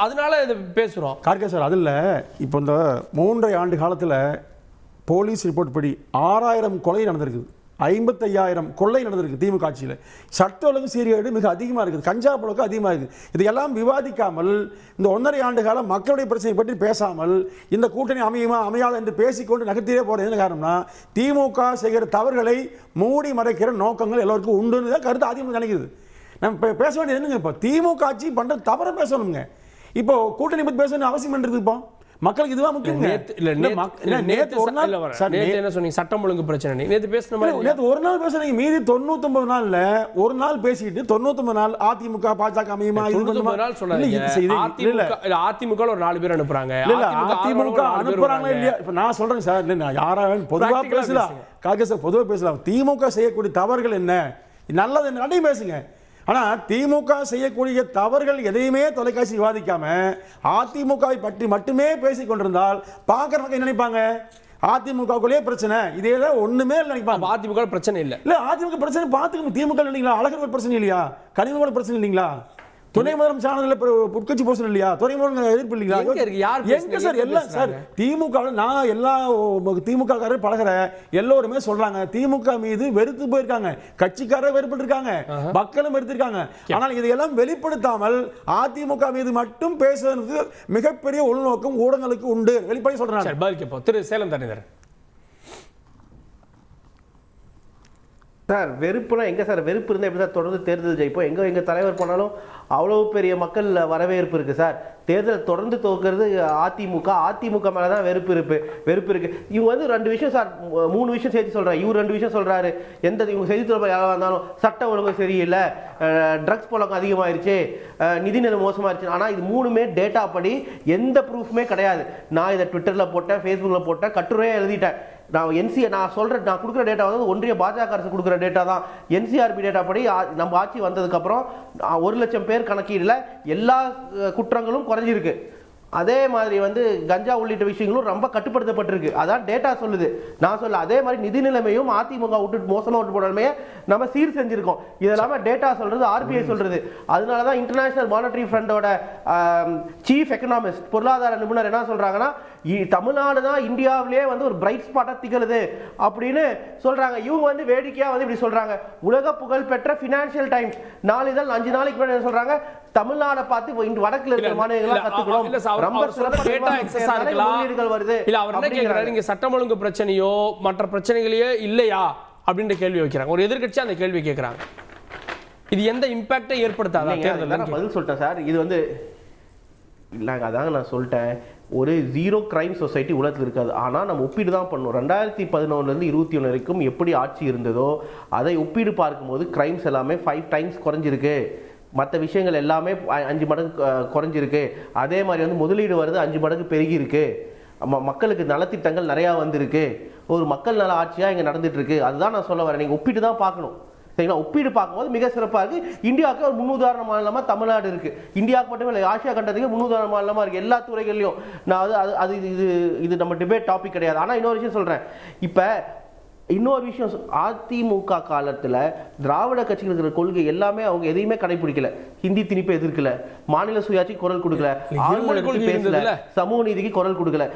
அதனால இதை பேசுறோம். கார்கே சார், அதில் இப்போ இந்த 3.5 ஆண்டு காலத்தில் போலீஸ் ரிப்போர்ட் படி 6000 கொலை நடந்திருக்குது, 55,000 கொள்ளை நடந்திருக்கு திமுக ஆட்சியில். சட்ட ஒழுங்கு சீர்கேடு மிக அதிகமாக இருக்குது, கஞ்சா புழக்கம் அதிகமாக இருக்குது. இதையெல்லாம் விவாதிக்காமல் இந்த 1.5 ஆண்டு காலம் மக்களுடைய பிரச்சனை பற்றி பேசாமல் இந்த கூட்டணி அமையுமா அமையாது என்று பேசிக்கொண்டு நகர்த்தியே போகிறது என்ன காரணம்னா, திமுக செய்கிற தவறுகளை மூடி மறைக்கிற நோக்கங்கள் எல்லோருக்கும் உண்டுன்னு தான் கருத்து அதிமுக நினைக்குது. நம்ம பேச வேண்டியது என்னங்க, இப்போ திமுக ஆட்சி பண்ணுற தவறை பேசணுங்க. இப்போ கூட்டணி பற்றி பேசணும் அவசியம் பண்ணுறது. இப்போ மக்களுக்கு இதுவா முக்கியம். சட்டம் ஒழுங்கு பிரச்சனை நேத்து பேசின நேத்து ஒரு நாள் பேசுறீங்க, மீதி 99 நாள்ல ஒரு நாள் பேசிட்டு 99 நாள் அதிமுக பாஜக அமையுமா அதிமுக ஒரு 4 பேர் அனுப்புறாங்க. அதிமுக அனுப்புறாங்க இல்லையா? இப்ப நான் சொல்றேன் சார், யாராவது பொதுவா பேசலாம், காங்கிரஸ் பொதுவா பேசலாம். திமுக செய்யக்கூடிய தவறுகள் என்ன, நல்லது என்ன அதையும் பேசுங்க. ஆனால் திமுக செய்யக்கூடிய தவறுகள் எதையுமே தொலைக்காட்சி விவாதிக்காம அதிமுகவை பற்றி மட்டுமே பேசிக் கொண்டிருந்தால் பார்க்கறவங்க என்ன நினைப்பாங்க? அதிமுகவுக்குள்ளே பிரச்சனை, இதே தான் ஒண்ணுமே இல்லை நினைப்பாங்க. அதிமுக பிரச்சனை இல்லை. அதிமுக பிரச்சனை பார்த்துக்கணும். திமுக இல்லைங்களா, அழகர் பிரச்சனை இல்லையா, கனிமொழி பிரச்சனை இல்லைங்களா, துணை முதலமைச்சர் உட்கட்சி போஸ்டர் இல்லையா? துணை முதலமைச்சர் எதிர்ப்பு இல்லையா? எங்க இருக்கு? யார் எங்க பேசுறாங்க? சார் எல்லாம் சார் திமுக நான் எல்லா திமுக காரர் பழகிற எல்லோருமே சொல்றாங்க திமுக மீது வெறுத்து போயிருக்காங்க, கட்சிக்காரர் வெறுப்பு இருக்காங்க, மக்களும் வெறுத்திருக்காங்க. ஆனால் இதையெல்லாம் வெளிப்படுத்தாமல் அதிமுக மீது மட்டும் பேசுவதற்கு மிகப்பெரிய உள்நோக்கம் ஊடகங்களுக்கு உண்டு. வெளிப்படை சொல்றாங்க. சரி, பதில் கேட்போம். திரு சேலம் தனிதர். சார் வெறுப்புனா எங்க சார்? வெறுப்பு இருந்தால் எப்படி சார் தொடர்ந்து தேர்தல் ஜெயிப்போம்? எங்க தலைவர் போனாலும் அவ்வளவு பெரிய மக்கள் வரவேற்பு இருக்கு சார். தேர்தல் தொடர்ந்து தோக்கிறது அதிமுக மேல தான் வெறுப்பு இருக்கு. இவங்க வந்து 2 விஷயம் சார், 3 விஷயம் சேர்த்து சொல்றாரு. இவர் 2 விஷயம் சொல்றாரு. இவங்க செய்தி தொடர்பு யாராக இருந்தாலும் சட்ட ஒழுங்கு சரியில்லை, ட்ரக்ஸ் புழக்கம் அதிகமாயிருச்சு, நிதிநிலை மோசமாயிருச்சு. ஆனா இது 3மே டேட்டா படி எந்த ப்ரூஃப்மே கிடையாது. நான் இதை ட்விட்டர்ல போட்டேன், ஃபேஸ்புக்ல போட்டேன், கட்டுரையே எழுதிட்டேன். நான் கொடுக்குற டேட்டா வந்து ஒன்றிய பாஜக அரசு கொடுக்குற டேட்டா தான். NCRB டேட்டா படி நம்ம ஆட்சி வந்ததுக்கு அப்புறம் 1 லட்சம் பேர் கணக்கீடுல எல்லா குற்றங்களும் குறைஞ்சிருக்கு. அதே மாதிரி வந்து கஞ்சா உள்ளிட்ட விஷயங்களும் ரொம்ப கட்டுப்படுத்தப்பட்டிருக்கு. அதான் டேட்டா சொல்லுது, நான் சொல்ல. அதே மாதிரி நிதி நிலைமையும் அதிமுக மோசமா விட்டு போடாமே நம்ம சீர் செஞ்சிருக்கோம். இதெல்லாம டேட்டா சொல்றது, RBI சொல்றது. அதனாலதான் இன்டர்நேஷனல் மானிட்டரி ஃபண்டோட சீஃப் எக்கனாமிஸ்ட், பொருளாதார நிபுணர் என்ன சொல்றாங்கன்னா, தமிழ்நாடு தான் இந்தியாவிலேயே வந்து ஒரு பிரைட் ஸ்பாட்டா திகழுது அப்படின்னு சொல்றாங்க. இவங்க வந்து வேடிக்கையா வந்து இப்படி சொல்றாங்க. உலக புகழ் பெற்ற பினான்சியல் டைம்ஸ் நாளிதழ் 5 நாளைக்கு முன்னாடி சொல்றாங்க, தமிழ்நாடை பார்த்து வடக்குல இருக்கிற மாநிலங்களை கத்துக்கிறோம், ரொம்ப சிறப்பாக வருது. இல்ல அவர் என்ன கேக்குறாரு, நீங்க சட்டம் ஒழுங்கு பிரச்சனையோ மற்ற பிரச்சனைகளையோ இல்லையா அப்படின்ற கேள்வி வைக்கிறாங்க. ஒரு எதிர்க்கட்சி அந்த கேள்வி கேட்கறாங்க. இது எந்த இம்பாக்டை ஏற்படுத்தாதா தேர்தல்ல? பதில் சொல்லிட்டேன் சார். இது வந்து இல்லைங்க, அதாங்க நான் சொல்லிட்டேன். ஒரு 0 கிரைம் சொசைட்டி உலகத்தில் இருக்காது. ஆனால் நம்ம ஒப்பீடு தான் பண்ணணும். 2011 21 வரைக்கும் எப்படி ஆட்சி இருந்ததோ அதை ஒப்பீடு பார்க்கும்போது கிரைம்ஸ் எல்லாமே 5 டைம்ஸ் குறைஞ்சிருக்கு. மற்ற விஷயங்கள் எல்லாமே 5 மடங்கு குறைஞ்சிருக்கு. அதே மாதிரி வந்து முதலீடு வருது 5 மடங்கு பெருகி இருக்கு. மக்களுக்கு நலத்திட்டங்கள் நிறையா வந்திருக்கு. ஒரு மக்கள் நல ஆட்சியாக இங்கே நடந்துட்டு இருக்கு. அதுதான் நான் சொல்ல வரேன். நீங்கள் ஒப்பீடு தான் பார்க்கணும். சரிங்களா? ஒப்பீடு பார்க்கும்போது மிக சிறப்பாக இருக்குது. இந்தியாவுக்கு ஒரு முன்னுதாரண மாநிலமாக தமிழ்நாடு இருக்குது. இந்தியாவுக்கு மட்டுமே இல்லை, ஆசியா கண்டத்துக்கு முன்னுதாரண மாநிலமாக இருக்குது எல்லா துறைகள்லையும். நான் அது இது நம்ம டிபேட் டாபிக் கிடையாது. ஆனால் இன்னொரு விஷயம் சொல்கிறேன். இப்போ இன்னொரு விஷயம், அதிமுக காலத்தில் திராவிட கட்சிகள் இருக்கிற கொள்கை எல்லாமே அவங்க எதையுமே கடைபிடிக்கல. ஹிந்தி திணிப்பை எதிர்க்கல, மாநில சுயாட்சி குரல் கொடுக்கல, பேசல, சமூக நீதிக்கு குரல் கொடுக்கல.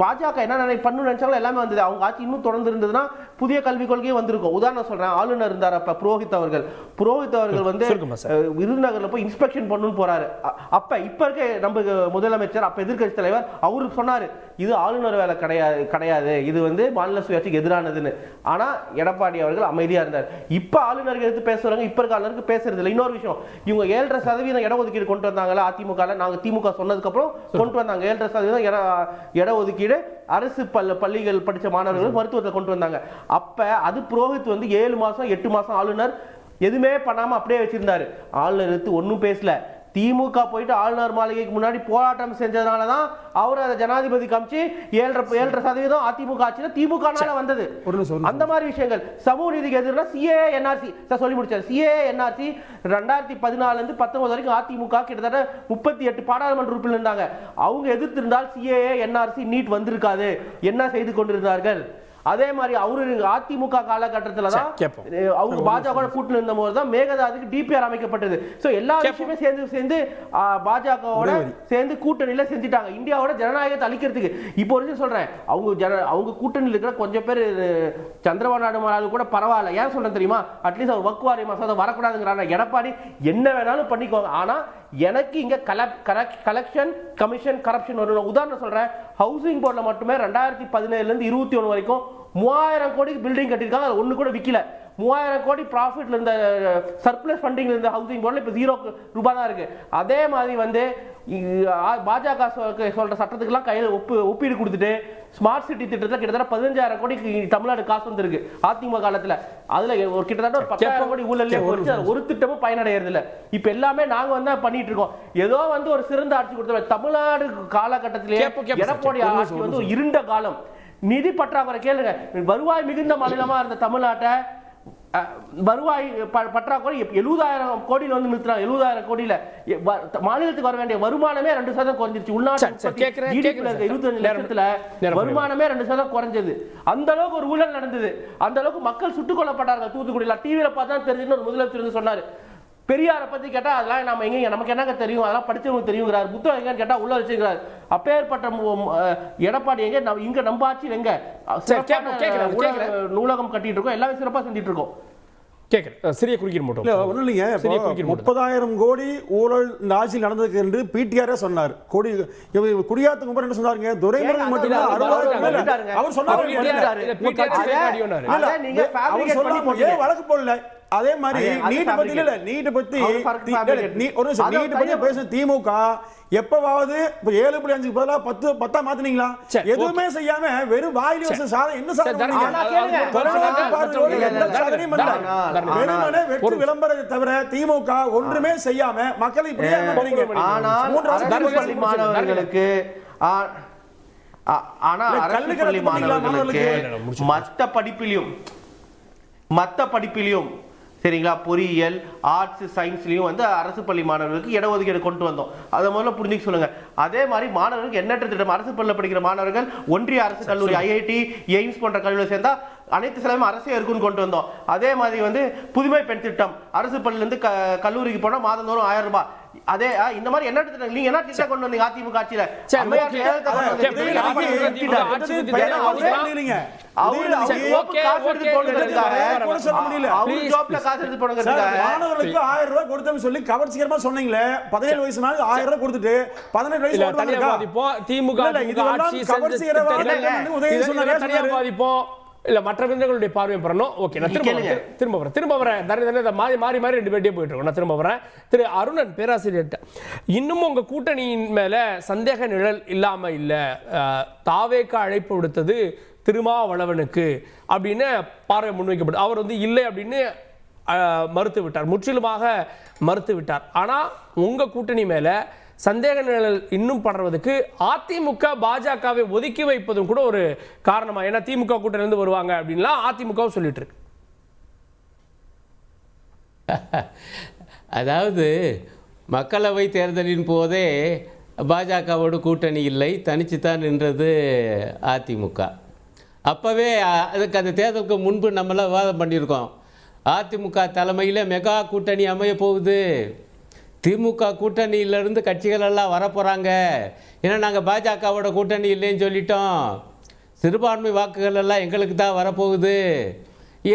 பாஜக என்ன பண்ணு நினைச்சாலும் எல்லாமே வந்தது. அவங்க ஆட்சி இன்னும் தொடர்ந்து இருந்ததுன்னா புதிய கல்விக் கொள்கையும் வந்திருக்கும். உதாரணம் சொல்றேன், ஆளுநர் இருந்தார் அப்ப புரோஹித் அவர்கள் வந்து விருதுநகர்ல போய் இன்ஸ்பெக்ஷன் பண்ணணும்னு போறாரு. அப்ப இப்ப இருக்க நம்ம முதலமைச்சர், அப்ப எதிர்க்கட்சி தலைவர், அவரு சொன்னாரு இது ஆளுநர் வேலை கிடையாது, இது வந்து மாநில சுயாட்சிக்கு எதிரானதுன்னு. ஆனா எடப்பாடி அவர்கள் அமைதியா இருந்தார். இப்ப ஆளுநருக்கு எடுத்து பேசுறாங்க, இப்ப இருக்க ஆளுநருக்கு பேசுறது இல்லை. இன்னொரு விஷயம், இவங்க 7.5% இடஒதுக்கீடு கொண்டு வந்தாங்களா அதிமுக? நாங்க திமுக சொன்னதுக்கு அப்புறம் கொண்டு வந்தாங்க 7.5% இடஒதுக்கீடு. அரசு பள்ளிகள் படிச்ச மாணவர்கள் மருத்துவத்தை கொண்டு வந்தாங்க. அப்ப அது புரோஹித் வந்து 7 மாசம் 8 மாசம் ஆளுநர் எதுவுமே பண்ணாம அப்படியே வச்சிருந்தாரு. ஆளுநர் எடுத்து ஒன்னும் பேசல. திமுக போயிட்டு ஆளுநர் மாளிகைக்கு முன்னாடி போராட்டம் செஞ்சதுனாலதான் அவர் அதை ஜனாதிபதி காமிச்சு 7.5% அதிமுக ஆட்சியில திமுக வந்தது. அந்த மாதிரி விஷயங்கள் சமூக நீதிக்கு எதிராக CAA NRC சொல்லி முடிச்சார். CAA NRC 2014 இருந்து 19 வரைக்கும் அதிமுக கிட்டத்தட்ட 38 பாராளுமன்ற உறுப்பினர் இருந்தாங்க. அவங்க எதிர்த்திருந்தால் CAA NRC நீட் வந்திருக்காது. என்ன செய்து கொண்டிருந்தார்கள்? அதே மாதிரி அவரு அதிமுக காலகட்டத்தில் தான் அவங்க பாஜக கூட்டணி இருந்த போது தான் மேகதாதுக்கு DPR அமைக்கப்பட்டது. சோ எல்லா விஷயமே சேர்ந்து பாஜகவோட சேர்ந்து கூட்டணியில செஞ்சுட்டாங்க, இந்தியாவோட ஜனநாயகத்தை அளிக்கிறதுக்கு. இப்போ வரைக்கும் சொல்றேன், அவங்க கூட்டணியில் இருக்கிற கொஞ்சம் பேர் சந்திரபாபு நாயுடு கூட பரவாயில்ல. ஏன் சொல்றேன் தெரியுமா? அட்லீஸ்ட் அவர் வக்வாரி மசோதா வரக்கூடாதுங்கிறாங்க. எடப்பாடி என்ன வேணாலும் பண்ணிக்கோங்க, ஆனா எனக்கு இங்க கலெக்ஷன் கமிஷன் கரப்ஷன் வரும். உதாரணம் சொல்றேன், ஹவுசிங் போர்ட்ல மட்டுமே 2017 இருந்து 21 வரைக்கும் 3000 கோடிக்கு பில்டிங் கட்டியிருக்காங்க. அது ஒண்ணு கூட விக்கல. 3000 கோடி ப்ராஃபிட்ல இருந்த சர்ப்ளஸ் ஃபண்டிங்ல இருந்த ஹவுசிங் போர்ட்ல இப்ப 0 ரூபாய் தான் இருக்கு. அதே மாதிரி வந்து பாஜக சொல்ற சட்டத்துக்கெல்லாம் கையில் ஒப்பீடு கொடுத்துட்டு ஸ்மார்ட் சிட்டி திட்டத்தில் கிட்டத்தட்ட 15,000 கோடிக்கு தமிழ்நாடு காசு வந்திருக்கு அதிமுக காலத்துல. அதுல ஒரு கிட்டத்தட்ட 10,000 கோடி ஊழல்ல ஒரு திட்டமும் பயனடைகிறது இல்ல. இப்ப எல்லாமே நாங்க வந்து பண்ணிட்டு இருக்கோம். ஏதோ வந்து ஒரு சிறந்த ஆட்சி கொடுத்த தமிழ்நாடு காலகட்டத்திலேயே எடப்பாடி ஆட்சி வந்து ஒரு இருண்ட காலம். நிதி பற்றாக்குறை கேளுங்க. வருவாய் மிகுந்த மாநிலமா இருந்த தமிழ்நாட்டை வருவாய் பற்றாக்குறை 70,000 கோடியில் வந்து நிறுத்துறாங்க. 70,000 கோடியில மாநிலத்துக்கு வர வேண்டிய வருமானமே 2% குறைஞ்சிருச்சு. உள்நாட்டு 25 லட்சத்துல வருமானமே 2% குறைஞ்சது. அந்த அளவுக்கு ஒரு ஊழல் நடந்தது. அந்த அளவுக்கு மக்கள் சுட்டுக் கொல்லப்பட்டார்கள் தூத்துக்குடியில். டிவியில பார்த்தா தெரிஞ்சுன்னு ஒரு முதலமைச்சர் சொன்னாரு. பெரியாரை பத்தி கேட்டா அதெல்லாம் நம்ம எங்க நமக்கு என்னங்க தெரியும், அதெல்லாம் படிச்சவங்க தெரியுங்கிறார். புத்தகம் எங்கன்னு கேட்டா உள்ள வச்சுக்கிறார். அப்பேற்பட்ட எடப்பாடி எங்க இங்க நம்ம ஆட்சி எங்க நூலகம் கட்டிட்டு இருக்கோம், எல்லாமே சிறப்பா செஞ்சுட்டு இருக்கோம். சிறிய குறுக்கீடு மட்டும் ஒன்றும் இல்லைங்க. 30,000 கோடி ஊழல் இந்த ஆட்சியில் நடந்ததுக்கு என்று பிடிஆரே சொன்னார். குடியாத்த கும்பர் என்ன சொன்னாருங்க, துரைமுருகன் மட்டும் அவர் சொன்னார். வழக்கு போடல. அதே மாதிரி நீட் பத்தி பேச திமுக எப்பவாவது 7.5 பதிலா 10 மாத்தினீங்களா? எதுவுமே செய்யாம வெறும் வாயில சாதனை என்ன வெற்றி விளம்பரத்தை தவிர திமுக ஒன்றுமே செய்யாம மக்களை மாணவர்களுக்கு மற்ற படிப்பிலையும் சரிங்களா, பொறியியல் ஆர்ட்ஸ் சயின்ஸ்லையும் வந்து அரசு பள்ளி மாணவர்களுக்கு இடஒதுக்கீடு கொண்டு வந்தோம். அதை முதல்ல புரிஞ்சுக்க சொல்லுங்க. அதே மாதிரி மாணவர்களுக்கு எண்ணற்ற திட்டம். அரசு பள்ளியில் படிக்கிற மாணவர்கள் ஒன்றிய அரசு கல்லூரி ஐஐடி எய்ம்ஸ் போன்ற கல்லூரியில் சேர்ந்தா அனைத்து செலவும் அரசே இருக்குன்னு கொண்டு வந்தோம். அதே மாதிரி வந்து புதுமை பெண் திட்டம், அரசு பள்ளியிலிருந்து கல்லூரிக்கு போனா மாதந்தோறும் 1000 ரூபாய். அதே இந்த மாதிரி என்ன திட்டம் நீங்க என்ன திட்டம் கொண்டு வந்தீங்க அதிமுக ஆட்சியில? மாணவர்களுக்கு 1000 ரூபாய் கொடுத்தோம்னு சொல்லி கவர்ச்சிகரமா சொன்னீங்களே. 17 வயசு மேல 1000 ரூபாய் கொடுத்துட்டு 18 வயசு திமுக இல்ல மற்ற விருதுகளுடைய பார்வையை பெறணும். ஓகே, நான் திரும்ப வரேன். மாறி ரெண்டு பேர்ட்டே போயிட்டு இருக்கோம். நான் திரும்ப வரேன். திரு அருணன் பேராசிரியர், இன்னும் உங்க கூட்டணியின் மேல சந்தேக நிழல் இல்லாம இல்ல, தாவேக்கா அழைப்பு விடுத்தது திருமாவளவனுக்கு அப்படின்னு பார்வை முன்வைக்கப்பட்டு அவர் வந்து இல்லை அப்படின்னு மறுத்து விட்டார், முற்றிலுமாக மறுத்து விட்டார். ஆனா உங்க கூட்டணி மேல சந்தேக நிழல் இன்னும் படுறதுக்கு அதிமுக பாஜகவை ஒதுக்கி வைப்பதும் கூட ஒரு காரணமா? ஏன்னா திமுக கூட்டணியிலிருந்து வருவாங்க அப்படின்லாம் அதிமுகவும் சொல்லிட்டு இருக்கு. அதாவது மக்களவை தேர்தலின் போதே பாஜகவோடு கூட்டணி இல்லை, தனிச்சு தான் நின்றது அதிமுக. அப்போவே அதுக்கு அந்த தேர்தலுக்கு முன்பு நம்மளாம் விவாதம் பண்ணியிருக்கோம். அதிமுக தலைமையில் மெகா கூட்டணி அமைய போகுது, திமுக கூட்டணியிலிருந்து கட்சிகள் எல்லாம் வரப்போகிறாங்க, ஏன்னா நாங்கள் பாஜகவோட கூட்டணி இல்லைன்னு சொல்லிட்டோம், சிறுபான்மை வாக்குகள் எல்லாம் எங்களுக்கு தான் வரப்போகுது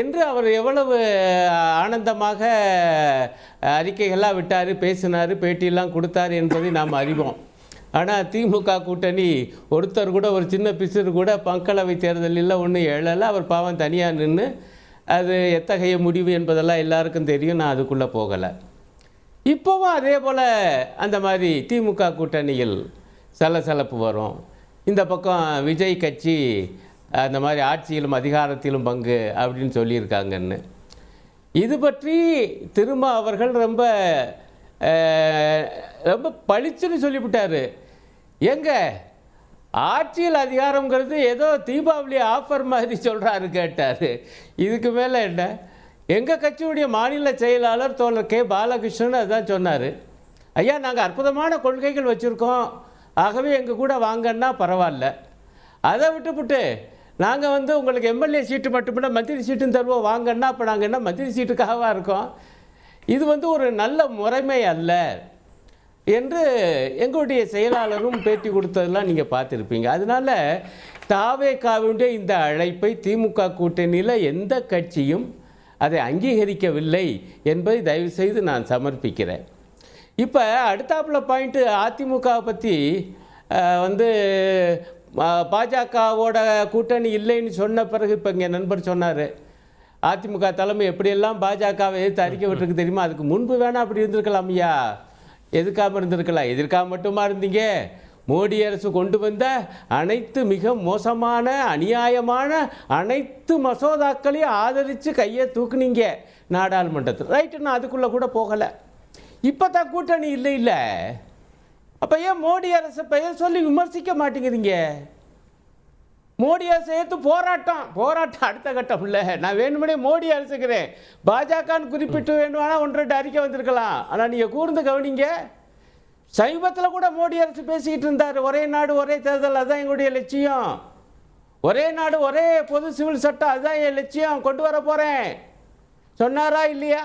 என்று அவர் எவ்வளவு ஆனந்தமாக அறிக்கைகள்லாம் விட்டார், பேசினார், பேட்டியெல்லாம் கொடுத்தார் என்பதை நாம் அறிவோம். ஆனால் திமுக கூட்டணி ஒருத்தர் கூட ஒரு சின்ன பிசுறு கூட மக்களவை தேர்தலில் ஒன்றும் எழலை. அவர் பாவம் தனியாக நின்று அது எத்தகைய முடிவு என்பதெல்லாம் எல்லாருக்கும் தெரியும், நான் அதுக்குள்ளே போகலை. இப்போவும் அதே போல் அந்த மாதிரி திமுக கூட்டணியில் சலசலப்பு வரும். இந்த பக்கம் விஜய் கட்சி அந்த மாதிரி ஆட்சியிலும் அதிகாரத்திலும் பங்கு அப்படின்னு சொல்லியிருக்காங்கன்னு. இது பற்றி திரும்ப அவர்கள் ரொம்ப ரொம்ப பளிச்சுன்னு சொல்லிவிட்டார். எங்க ஆட்சியில் அதிகாரங்கிறது ஏதோ தீபாவளி ஆஃபர் மாதிரி சொல்கிறாரு கேட்டார். இதுக்கு மேலே என்ன? எங்கள் கட்சியுடைய மாநில செயலாளர் தோழர் கே பாலகிருஷ்ணன் அதுதான் சொன்னார். ஐயா, நாங்கள் அற்புதமான கொள்கைகள் வச்சுருக்கோம், ஆகவே எங்கள் கூட வாங்கன்னா பரவாயில்ல, அதை விட்டுவிட்டு நாங்கள் வந்து உங்களுக்கு எம்எல்ஏ சீட்டு மட்டுமில்லை மந்திரி சீட்டும் தருவோம் வாங்கன்னா அப்போ நாங்கள் என்ன மந்திரி சீட்டுக்காகவா இருக்கோம்? இது வந்து ஒரு நல்ல முறைமை அல்ல என்று எங்களுடைய செயலாளரும் பேட்டி கொடுத்ததெல்லாம் நீங்கள் பார்த்துருப்பீங்க. அதனால் தாவேகாவுடைய இந்த அழைப்பை திமுக கூட்டணியில் எந்த கட்சியும் அதை அங்கீகரிக்கவில்லை என்பதை தயவுசெய்து நான் சமர்ப்பிக்கிறேன். இப்போ அடுத்தாப்புல பாயிண்ட்டு அதிமுக பற்றி வந்து பாஜகவோட கூட்டணி இல்லைன்னு சொன்ன பிறகு இப்போ இங்கே நண்பர் சொன்னார், அதிமுக தலைமை எப்படியெல்லாம் பாஜகவை எதிர்த்து அறிக்கை விட்டுருக்கு தெரியுமா? அதுக்கு முன்பு வேணால் அப்படி இருந்திருக்கலாம் ஐயா, எதிர்க்காமல் இருந்திருக்கலாம். எதிர்க்காம மட்டுமா இருந்தீங்க? மோடி அரசு கொண்டு வந்த அனைத்து மிக மோசமான அநியாயமான அனைத்து மசோதாக்களையும் ஆதரித்து கையை தூக்குனீங்க நாடாளுமன்றத்தில். ரைட்டு, நான் அதுக்குள்ளே கூட போகலை. இப்போ தான் கூட்டணி இல்லை. அப்போ ஏன் மோடி அரசு பெயர் சொல்லி விமர்சிக்க மாட்டேங்கிறீங்க? மோடி அரசை ஏற்று போராட்டம் அடுத்த கட்டம் இல்லை. நான் வேணுமனே மோடி அரசுக்கிறேன், பாஜகன்னு குறிப்பிட்டு வேணுமானா 1-2 அறிக்கை வந்திருக்கலாம். ஆனால் நீங்கள் கூர்ந்து கவனிங்க, சமீபத்தில் கூட மோடி அரசு பேசிக்கிட்டு இருந்தார், ஒரே நாடு ஒரே தேர்தல், அதுதான் எங்களுடைய லட்சியம், ஒரே நாடு ஒரே பொது சிவில் சட்டம், அதுதான் என் லட்சியம், கொண்டு வர போகிறேன் சொன்னாரா இல்லையா?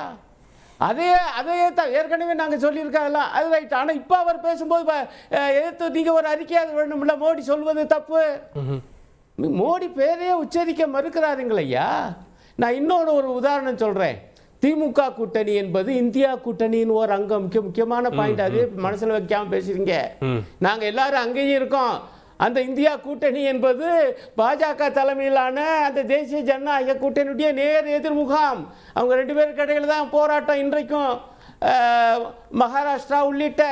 அதையே தான் ஏற்கனவே நாங்கள் சொல்லியிருக்காங்கலாம், அது ரைட். ஆனால் இப்போ அவர் பேசும்போது எதிர்த்து நீங்கள் ஒரு அறிக்கையாக வேணும்ல, மோடி சொல்வது தப்பு. மோடி பேரையே உச்சரிக்க மறுக்கிறாருங்களையா. நான் இன்னொன்று ஒரு உதாரணம் சொல்கிறேன். திமுக கூட்டணி என்பது இந்தியா கூட்டணியின் ஒரு அங்கம், முக்கியமான பாயிண்ட். அதே மனசில் வைக்காம பேசுறீங்க. நாங்கள் எல்லாரும் அங்கேயும் இருக்கோம். அந்த இந்தியா கூட்டணி என்பது பாஜக தலைமையிலான அந்த தேசிய ஜனநாயக கூட்டணியுடைய நேர் எதிர்முகாம். அவங்க 2 பேருக்கு இடையில தான் போராட்டம் இன்றைக்கும், மகாராஷ்டிரா உள்ளிட்ட.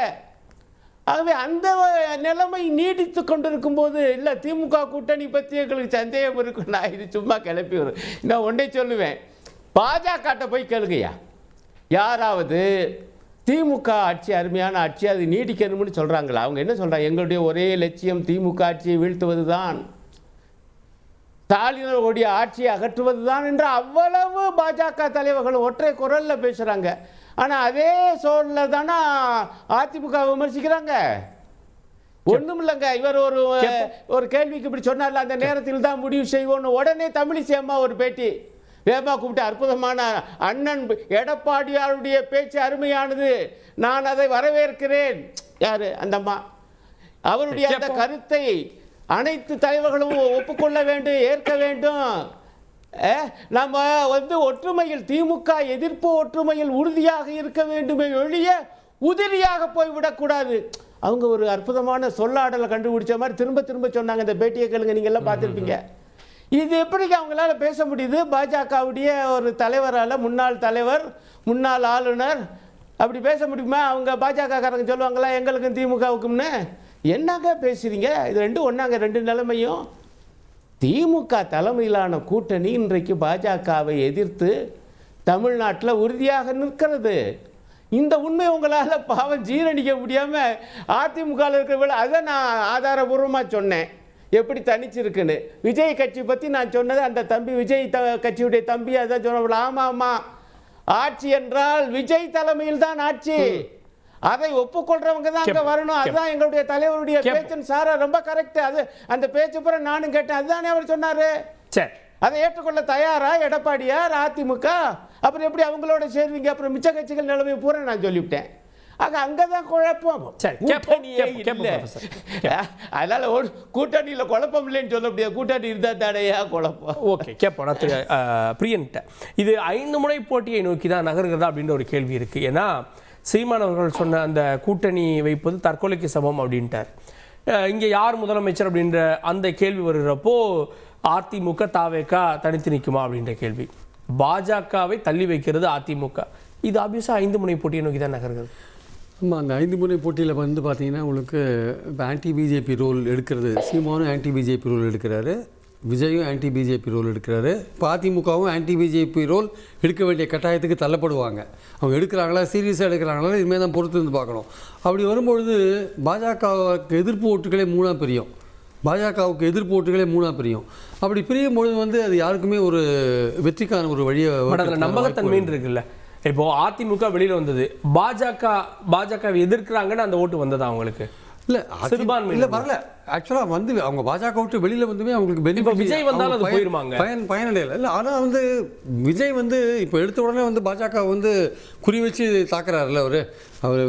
ஆகவே அந்த நிலைமை நீடித்து கொண்டிருக்கும் போது இல்லை திமுக கூட்டணி பற்றி எங்களுக்கு சந்தேகம் இருக்கும். நான் இது சும்மா கிளப்பி வரும். நான் ஒன்றே சொல்லுவேன், பாஜகட்ட போய் கேளுங்கய்யா, யாராவது திமுக ஆட்சி அருமையான ஆட்சி, அது நீடிக்கணும்னு சொல்கிறாங்களா? அவங்க என்ன சொல்கிறாங்க? எங்களுடைய ஒரே லட்சியம் திமுக ஆட்சியை வீழ்த்துவது தான், ஸ்டாலினுடைய ஆட்சியை அகற்றுவது தான் என்று அவ்வளவு பாஜக தலைவர்கள் ஒற்றை குரலில் பேசுகிறாங்க. ஆனால் அதே சோழில் தானே அதிமுக விமர்சிக்கிறாங்க. ஒன்றும் இல்லைங்க, இவர் ஒரு கேள்விக்கு இப்படி சொன்னார்ல, அந்த நேரத்தில் தான் முடிவு செய்வோன்னு உடனே தமிழிசை அம்மா ஒரு பேட்டி வேமா கூப்பிட்டு, அற்புதமான அண்ணன் எடப்பாடியாருடைய பேச்சு அருமையானது, நான் அதை வரவேற்கிறேன். யாரு அந்த அம்மா? அவருடைய அந்த கருத்தை அனைத்து தலைவர்களும் ஒப்புக்கொள்ள வேண்டும், ஏற்க வேண்டும். நம்ம ஒற்றுமையில், திமுக எதிர்ப்பு ஒற்றுமையில் உறுதியாக இருக்க வேண்டுமே ஒழிய உதிரியாக போய்விடக்கூடாது. அவங்க ஒரு அற்புதமான சொல்லாடலை கண்டுபிடிச்ச மாதிரி திரும்ப திரும்ப சொன்னாங்க. இந்த பேட்டியை கேளுங்க, நீங்க எல்லாம் பார்த்துருப்பீங்க. இது எப்படி அவங்களால பேச முடியுது? பாஜகவுடைய ஒரு தலைவரால், முன்னாள் தலைவர், முன்னாள் ஆளுநர் அப்படி பேச முடியுமா? அவங்க பாஜக காரங்க சொல்லுவாங்களா எங்களுக்கும் திமுகவுக்கும்னு? என்னங்க பேசுறீங்க? இது ரெண்டும் ஒன்றாங்க, 2 நிலைமையும். திமுக தலைமையிலான கூட்டணி இன்றைக்கு பாஜகவை எதிர்த்து தமிழ்நாட்டில் உறுதியாக நிற்கிறது. இந்த உண்மை உங்களால் பாவம் ஜீரணிக்க முடியாமல் அதிமுகவில் இருக்கிற அதை நான் ஆதாரபூர்வமாக சொன்னேன், எப்படி தனிச்சிருக்குன்னு. விஜய் கட்சி பற்றி நான் சொன்னது, அந்த தம்பி விஜய் கட்சியுடைய தம்பி அதான் சொன்ன. ஆமாம், ஆட்சி என்றால் விஜய் தலைமையில் தான் ஆட்சி, அதை ஒப்புக்கொள்றவங்க தான் அங்கே வரணும். அதுதான் எங்களுடைய தலைவருடைய பேச்சுன்னு சார் ரொம்ப கரெக்ட். அது அந்த பேச்சு பூரா நானும் கேட்டேன், அதுதானே அவர் சொன்னாரு. அதை ஏற்றுக்கொள்ள தயாரா எடப்பாடியார், அதிமுக? அப்புறம் எப்படி அவங்களோட சேருவீங்க? அப்புறம் மிச்ச கட்சிகள் நிலைமை பூரா நான் சொல்லிவிட்டேன். அங்கதான் குழப்பம். அதனால ஒரு கூட்டணியில் குழப்பம் இல்லைன்னு சொல்ல முடியாது, கூட்டணி இருந்தா தடையா குழப்பம். ஓகே, கேட்போம் பிரியன்ட்ட. இது 5 முனை போட்டியை நோக்கி தான் நகர்கிறதா அப்படின்ற ஒரு கேள்வி இருக்கு. ஏன்னா சீமான் அவர்கள் சொன்ன அந்த கூட்டணி வைப்பது தற்கொலைக்கு சமம் அப்படின்ட்டார். இங்கே யார் முதலமைச்சர் அப்படின்ற அந்த கேள்வி வருகிறப்போ அதிமுக தாவேக தனித்து நிற்குமா அப்படின்ற கேள்வி. பாஜகவை தள்ளி வைக்கிறது அதிமுக. இது ஆப்வியஸாக 5 முனை போட்டியை நோக்கி தான் நகர்கிறது. ஆமாம், அந்த 5 முனை போட்டியில் பார்த்தீங்கன்னா உங்களுக்கு ஆன்டி பிஜேபி ரோல் எடுக்கிறது. சீமானும் ஆன்டி பிஜேபி ரோல் எடுக்கிறாரு, விஜயும் ஆன்டி பிஜேபி ரோல் எடுக்கிறாரு. இப்போ அதிமுகவும் ஆன்டி பிஜேபி ரோல் எடுக்க வேண்டிய கட்டாயத்துக்கு தள்ளப்படுவாங்க. அவங்க எடுக்கிறாங்களா, சீரியஸாக எடுக்கிறாங்களா, இதுமாதிரி தான் பொறுத்து இருந்து பார்க்கணும். அப்படி வரும்பொழுது பாஜகவுக்கு எதிர்ப்பு ஓட்டுகளே 3ஆக பிரியும். பாஜகவுக்கு எதிர்ப்பு ஓட்டுகளே 3ஆக பிரியும். அப்படி பிரியும் பொழுது அது யாருக்குமே ஒரு வெற்றிக்கான ஒரு வழியை நம்பகத்தன்மை இருக்குல்ல. இப்போ அதிமுக வெளியில் வந்தது, பாஜக எதிர்க்கிறாங்கன்னு அந்த ஓட்டு வந்ததா அவங்களுக்கு? இல்லை, சிறுபான்மை வரல. ஆக்சுவலாக அவங்க பாஜக விட்டு வெளியில் வந்துமே அவங்களுக்கு பெனிஃபிட். விஜய் வந்தாலும் அது போயிருமாங்க, பயனடையலை. இல்லை, ஆனால் விஜய் இப்போ எடுத்த உடனே பாஜக குறி வச்சு தாக்குறாருல்ல அவர்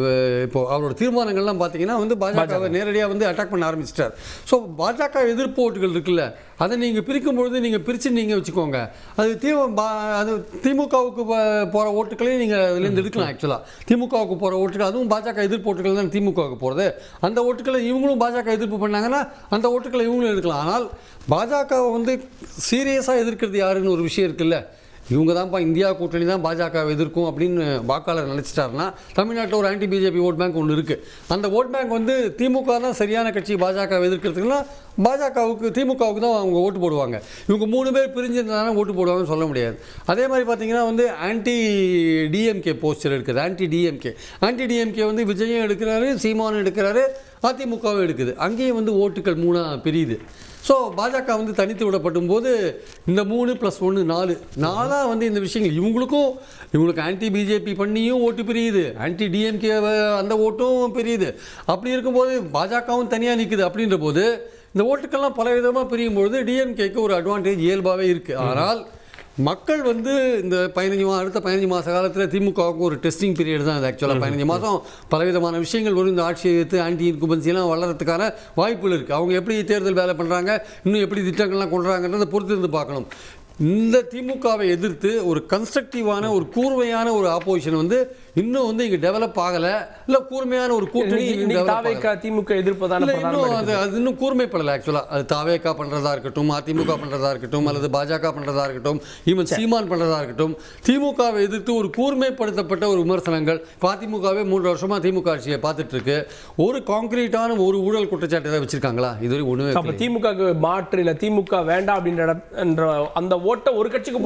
இப்போ அவரோட தீர்மானங்கள்லாம் பார்த்தீங்கன்னா பாஜகவை நேரடியாக அட்டாக் பண்ண ஆரம்பிச்சிட்டார். ஸோ பாஜக எதிர்ப்பு ஓட்டுகள் இருக்குல்ல, அதை நீங்கள் பிரிக்கும் பொழுது நீங்கள் பிரித்து நீங்கள் வச்சுக்கோங்க. அது திமுகவுக்கு போகிற ஓட்டுகளையும் நீங்கள் அதுலேருந்து எடுக்கலாம். ஆக்சுவலாக திமுகவுக்கு போகிற ஓட்டுகள், அதுவும் பாஜக எதிர்ப்பு ஓட்டுகள் தான் திமுகவுக்கு போகிறது. அந்த ஓட்டுக்களை இவங்களும் பாஜக எதிர்ப்பு பண்ணாங்கன்னா அந்த ஓட்டுக்களை இவங்களும் எடுக்கலாம். ஆனால் பாஜகவை சீரியஸாக எதிர்க்கிறது யாருன்னு ஒரு விஷயம் இருக்குல்ல, இவங்க தான்ப்பா இந்தியா கூட்டணி தான் பாஜகவை எதிர்க்கும் அப்படின்னு வாக்காளர் நினச்சிட்டாருன்னா, தமிழ்நாட்டில் ஒரு ஆன்டி பிஜேபி ஓட் பேங்க் ஒன்று இருக்குது. அந்த ஓட் பேங்க் திமுக தான் சரியான கட்சி பாஜகவை எதிர்க்கிறதுக்குன்னா திமுகவுக்கு தான் அவங்க ஓட்டு போடுவாங்க. இவங்க 3 பேர் பிரிஞ்சிருந்தாலும் ஓட்டு போடுவாங்கன்னு சொல்ல முடியாது. அதே மாதிரி பார்த்தீங்கன்னா ஆன்டி டிஎம்கே போஸ்டர் எடுக்குது. ஆன்டி டிஎம்கே விஜயும் எடுக்கிறாரு, சீமானும் எடுக்கிறாரு, அதிமுகவும் எடுக்குது. அங்கேயும் ஓட்டுகள் 3ஆக பிரியுது. ஸோ பாஜக வந்து தனித்து விடப்படும் போது இந்த 3+1 4 வந்து இந்த விஷயங்கள் இவங்களுக்கு ஆன்டி பிஜேபி பண்ணியும் ஓட்டு பிரியுது, ஆன்டி டிஎம்கே அந்த ஓட்டும் பிரியுது. அப்படி இருக்கும்போது பாஜகவும் தனியாக நிற்குது. அப்படின்ற போது இந்த ஓட்டுக்கெல்லாம் பல விதமாக பிரியும்பொழுது டிஎம்கேக்கு ஒரு அட்வான்டேஜ் இயல்பாகவே இருக்குது. ஆனால் மக்கள் வந்து இந்த அடுத்த 15 மாத காலத்தில் திமுகவுக்கு ஒரு டெஸ்டிங் பீரியட் தான். அது ஆக்சுவலாக 15 மாதம் பலவிதமான விஷயங்கள் வரும். இந்த ஆட்சியை எடுத்து ஆன்டி இன்குபன்சிலாம் வளர்கிறதுக்கான வாய்ப்புகள் இருக்குது. அவங்க எப்படி தேர்தல் வேலை பண்ணுறாங்க, இன்னும் எப்படி திட்டங்கள்லாம் கொண்டுறாங்கன்றதை பொறுத்து இருந்து பார்க்கணும். இந்த திமுகவை எதிர்த்து ஒரு கன்ஸ்ட்ரக்டிவான ஒரு கூர்மையான ஒரு ஆப்போசிஷன் வந்து இன்னும் வந்து இங்கே டெவலப் ஆகலை. இல்லை கூர்மையான ஒரு கூட்டணி திமுக எதிர்ப்பு தான் இன்னும் அது இன்னும் கூர்மைப்படலை. ஆக்சுவலாக அது தாவேகா பண்ணுறதா இருக்கட்டும், அதிமுக பண்ணுறதா இருக்கட்டும், அல்லது பாஜக பண்ணுறதா இருக்கட்டும், ஈவன் சீமான் பண்ணுறதா இருக்கட்டும், திமுகவை எதிர்த்து ஒரு கூர்மைப்படுத்தப்பட்ட ஒரு விமர்சனங்கள். இப்போ அதிமுகவே 3 வருஷமாக திமுக ஆட்சியை பார்த்துட்டு இருக்கு. ஒரு கான்கிரீட்டான ஒரு ஊழல் குற்றச்சாட்டு ஏதாவது வச்சிருக்காங்களா? இதுவரை ஒன்றுமே. திமுக மாற்று இல்லை, திமுக வேண்டாம் அப்படின்ற அந்த ஓட்ட ஒரு கட்சிக்கு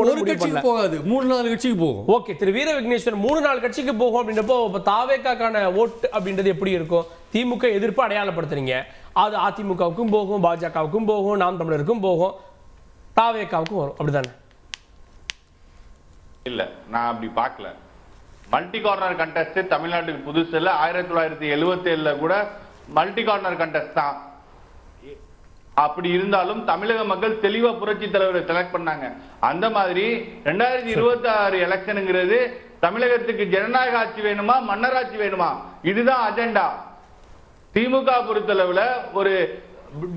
போகாது, 3-4 கட்சிக்கு போகும். ஓகே, திரு வீர விக்னேஸ்வரன் 3-4 கட்சிக்கு போகும் அப்படின்றப்போ தாவேக்கான ஓட்டு அப்படின்றது எப்படி இருக்கும்? திமுக எதிர்ப்பு அடையாளப்படுத்துறீங்க, அது அதிமுகவுக்கும் போகும், பாஜகவுக்கும் போகும், நாம் தமிழருக்கும் போகும், தாவேக்காவுக்கும் வரும், அப்படிதானே? இல்ல, நான் அப்படி பார்க்கல. மல்டி கார்னர் கண்டெஸ்ட் தமிழ்நாட்டுக்கு புதுசு இல்ல. 1977 கூட மல்டி கார்னர் கண்டெஸ்ட் தான். அப்படி இருந்தாலும் தமிழக மக்கள் தெளிவா புரட்சி தலைவரை செலக்ட் பண்ணாங்க. அந்த மாதிரி 2026 எலெக்ஷனுங்கிறது தமிழகத்துக்கு ஜனநாயக ஆட்சி வேணுமா, மன்னராட்சி வேணுமா, இதுதான் அஜெண்டா. திமுக பொறுத்தளவுல ஒரு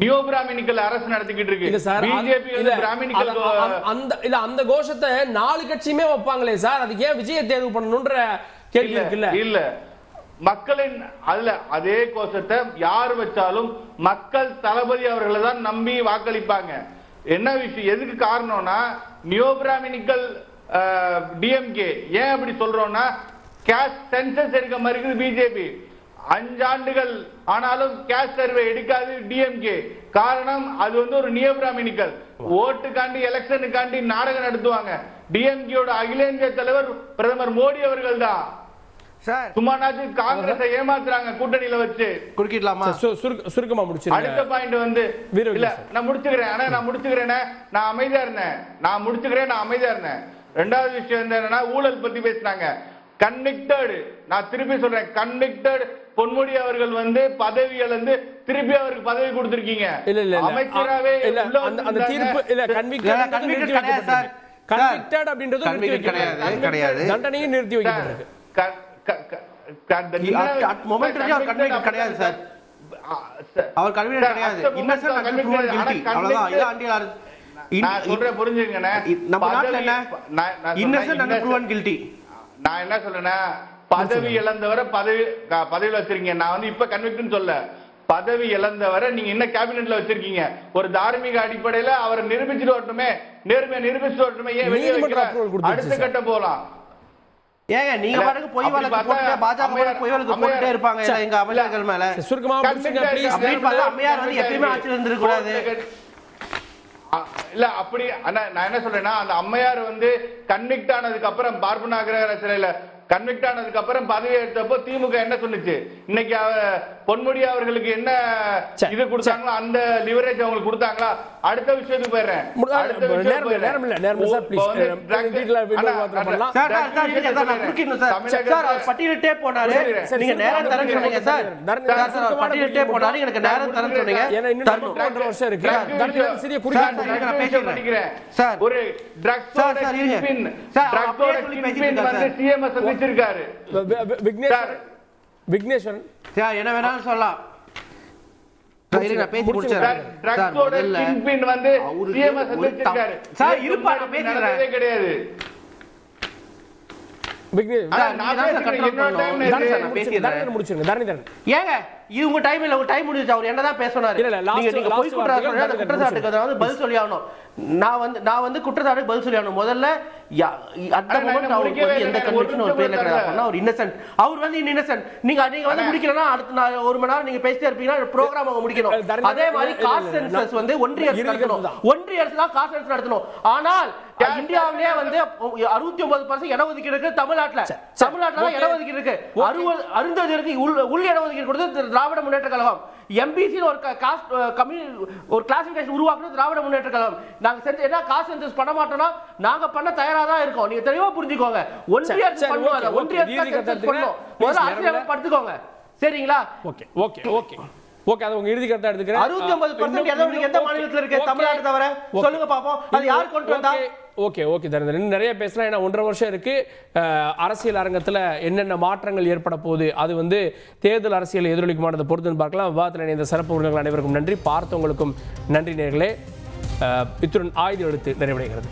நியோ பிராமணிக்கல் அரசு நடத்திக்கிட்டு இருக்கு. பிஜேபி பிராமணிக்கல் அந்த கோஷத்தை 4 கட்சியுமே வைப்பாங்களே சார், அதுக்கு ஏன் விஜய தேர்வு பண்ணணும்ன்ற கேள்வி இருக்குல்ல? இல்ல, மக்களின் அதுல அதே கோஷத்தை யார் வச்சாலும் மக்கள் தளபதி அவர்களை தான் நம்பி வாக்களிப்பாங்க. என்ன விஷயம், எதுக்கு காரணம்னா நியோ பிராமணிக்கல் டிஎம்கே. ஏன் அப்படி சொல்றோம்னா கேஸ்ட் சென்சஸ் எடுக்க மாதிரி பிஜேபி 5 ஆண்டுகள் ஆனாலும் கேஸ்ட் சர்வே எடுக்காது டிஎம்கே. காரணம் அது வந்து ஒரு நியோ பிராமணிக்கல். ஓட்டுக்காண்டி எலெக்ஷனுக்காண்டி நாடகம் நடத்துவாங்க. டிஎம்கேயோட அகில இந்திய தலைவர் பிரதமர் மோடி அவர்கள் தான். சும்மானாச்சு காங்கிரஸை ஏமாத்துறாங்க கூட்டணியில வச்சு. குறுக்கிடலாமா? சுருக்கமா முடிச்சிருங்க. அடுத்த பாயிண்ட் வந்து இல்ல, நான் முடிச்சுக்கிறேன். நான் அமைதியா இருந்தேன். ரெண்டாவது விஷயம் என்னன்னா ஊழல் பத்தி பேசினாங்க. கன்விக்டட், நான் திருப்பி சொல்றேன், கன்விக்டட் பொன்முடி அவர்கள் வந்து பதவி இழந்து திருப்பி அவருக்கு பதவி கொடுத்திருக்கீங்க. அமைச்சராவே அந்த தீர்ப்பு இல்ல, கன்விக்டட் அப்படின்றது கிடையாது, தண்டனையும் நிறுத்தி வைக்கப்பட்டிருக்கு. கிடையாது சார், அவர் கன்விக்டட் கிடையாது. இன்னசென்ட் அன்டில் ப்ரூவன் கில்டி, அவ்வளவுதான். இது அண்டில் நான் சொல்றேன், புரிஞ்சுங்கண்ணே. நம்ம நாட்டுல என்ன இன்னசென்ட் அன்டில் ப்ரூவன் கில்டி. நான் என்ன சொல்றேன்னா, பதவி இழந்தவரை பதவியில வச்சிருக்கீங்க. நான் வந்து இப்ப கன்விக்ட்னு சொல்ல, பதவி இழந்தவரை நீங்க என்ன கேபினெட்ல வச்சிருக்கீங்க. ஒரு தார்மீக அடிப்படையில அவரை நிரூபிச்சுட்டு வரட்டுமே, நேர்மையா நிரூபிச்சுட்டு வரட்டுமே. ஏன் வெளியே வைக்கல? அடுத்த கட்டம் போலாம். ஏங்க நீங்க பாட்டுக்கு பொய் வழக்கு போட்டுட்டே பாஜக பொய் வழக்கு போட்டுட்டே இருப்பாங்க எங்க அமைச்சர்கள் மேல. சுருக்கமா முடிச்சுங்க ப்ளீஸ். அம்மையார் வந்து எப்பயுமே ஆட்சியில் இருந்திருக்க கூடாது. இல்ல அப்படி நான் என்ன சொல்றேன்னா, அந்த அம்மையார் வந்து கன்விக்ட் ஆனதுக்கு அப்புறம் பார்ப்பன அக்ரஹார சிலையில கன்விக்ட் ஆனதுக்கு அப்புறம் பதவி எடுத்தப்போ திமுக என்ன சொன்னுச்சு? இன்னைக்கு பொன்முடி அவர்களுக்கு என்ன இது கொடுத்தாங்களோ அந்த லிவரேஜ் அவங்களுக்கு கொடுத்தாங்களா? அடுத்த விஷயத்துக்கு போயிடுறேன். பட்டியலிட்டே போனாரு, நீங்க நேரம் தரேன்னு சொன்னீங்க சார். பட்டியலிட்டே போனாரு, எனக்கு நேரம் தரேன்னு சொன்னீங்க. ஒரு ட்ரக்ஸோட கிங்பின் வந்து சிஎம்எஸ் வச்சிருக்காரு விக்னேஸ்வரன். என்ன வேணாலும் சொல்லலாம். பேசி முடிச்சிடுறேன். ட்ரக்ஸோட கிங்பின் வந்து சிஎம்எஸ் வச்சிருக்காரு சார். இருப்பா, நான் பேசிடுறேன். கிடையாது. ஏங்க இது உங்க டைம் இல்ல, உங்க டைம் முடிஞ்சிச்சு. அவர் என்னதான் பேசினாரு? நீங்க போய் குற்றச்சாட்டுக்கு வந்து பதில் சொல்லி ஆகணும். நான் வந்து குற்றச்சாட்டுக்கு பதில் சொல்லி ஆகணும். முதல்ல அந்த மொமெண்ட் அவருக்கு வந்து எந்த கன்விக்ஷன் ஒரு பேர்ல கிடையாது. அவர் இன்னசென்ட், அவர் வந்து இன்னசென்ட். நீங்க வந்து முடிக்கலன்னா அடுத்த 1 மணி நேரம் நீங்க பேசிட்டே இருப்பீங்கன்னா ப்ரோக்ராம் அவங்க முடிக்கணும். அதே மாதிரி காஸ்ட் சென்சஸ் வந்து ஒன்றிய அரசு நடத்தணும். ஒன்றிய அரசு தான் காஸ்ட் சென்சஸ் நடத்தணும். ஆனால் இந்தியாவிலே வந்து 69% இடஒதுக்கீடு இருக்கு தமிழ்நாட்டுல. தமிழ்நாட்டுல இடஒதுக்கீடு இருக்கு. 60 உள் இடஒதுக்கீடு கொடுத்து திராவிட முன்னேற்ற கழகம். எம்பிசி ஒரு கிளாசிபிகேஷன் உருவாக்குறது திராவிட முன்னேற்ற கழகம். நாங்க செஞ்ச என்ன காசு சென்சஸ் பண்ண மாட்டோம்னா நாங்க பண்ண தயாரா தான் இருக்கோம். நீங்க தெளிவா புரிஞ்சுக்கோங்க. ஒன்றிய அரசு பண்ணுவாங்க. ஒன்றிய அரசு சென்சஸ் பண்ணும். முதல்ல அரசியல் படுத்துக்கோங்க. சரிங்களா? ஓகே ஓகே ஓகே ஓகே, அது உங்க இறுதி கருத்தா எடுத்துக்கிறேன். 69% எந்த மாநிலத்துல இருக்கு? தமிழ்நாடு தவிர சொல்லுங்க பாப்போம். அது யார் கொண்டு வந்தா? ஓகே ஓகே தரேன். நிறைய பேசலாம். ஏன்னா 1.5 வருஷம் இருக்கு. அரசியல் அரங்கத்தில் என்னென்ன மாற்றங்கள் ஏற்பட போகுது, அது வந்து தேர்தல் அரசியல் எதிரொலிக்குமானதை பொறுத்துன்னு பார்க்கலாம். விவாதத்தில் இணைந்த சிறப்பு விருந்தினர்கள் அனைவருக்கும் நன்றி. பார்த்தவங்களுக்கும் நன்றி நேயர்களே. இத்துடன் ஆயுத எழுத்து நிறைவடைகிறது.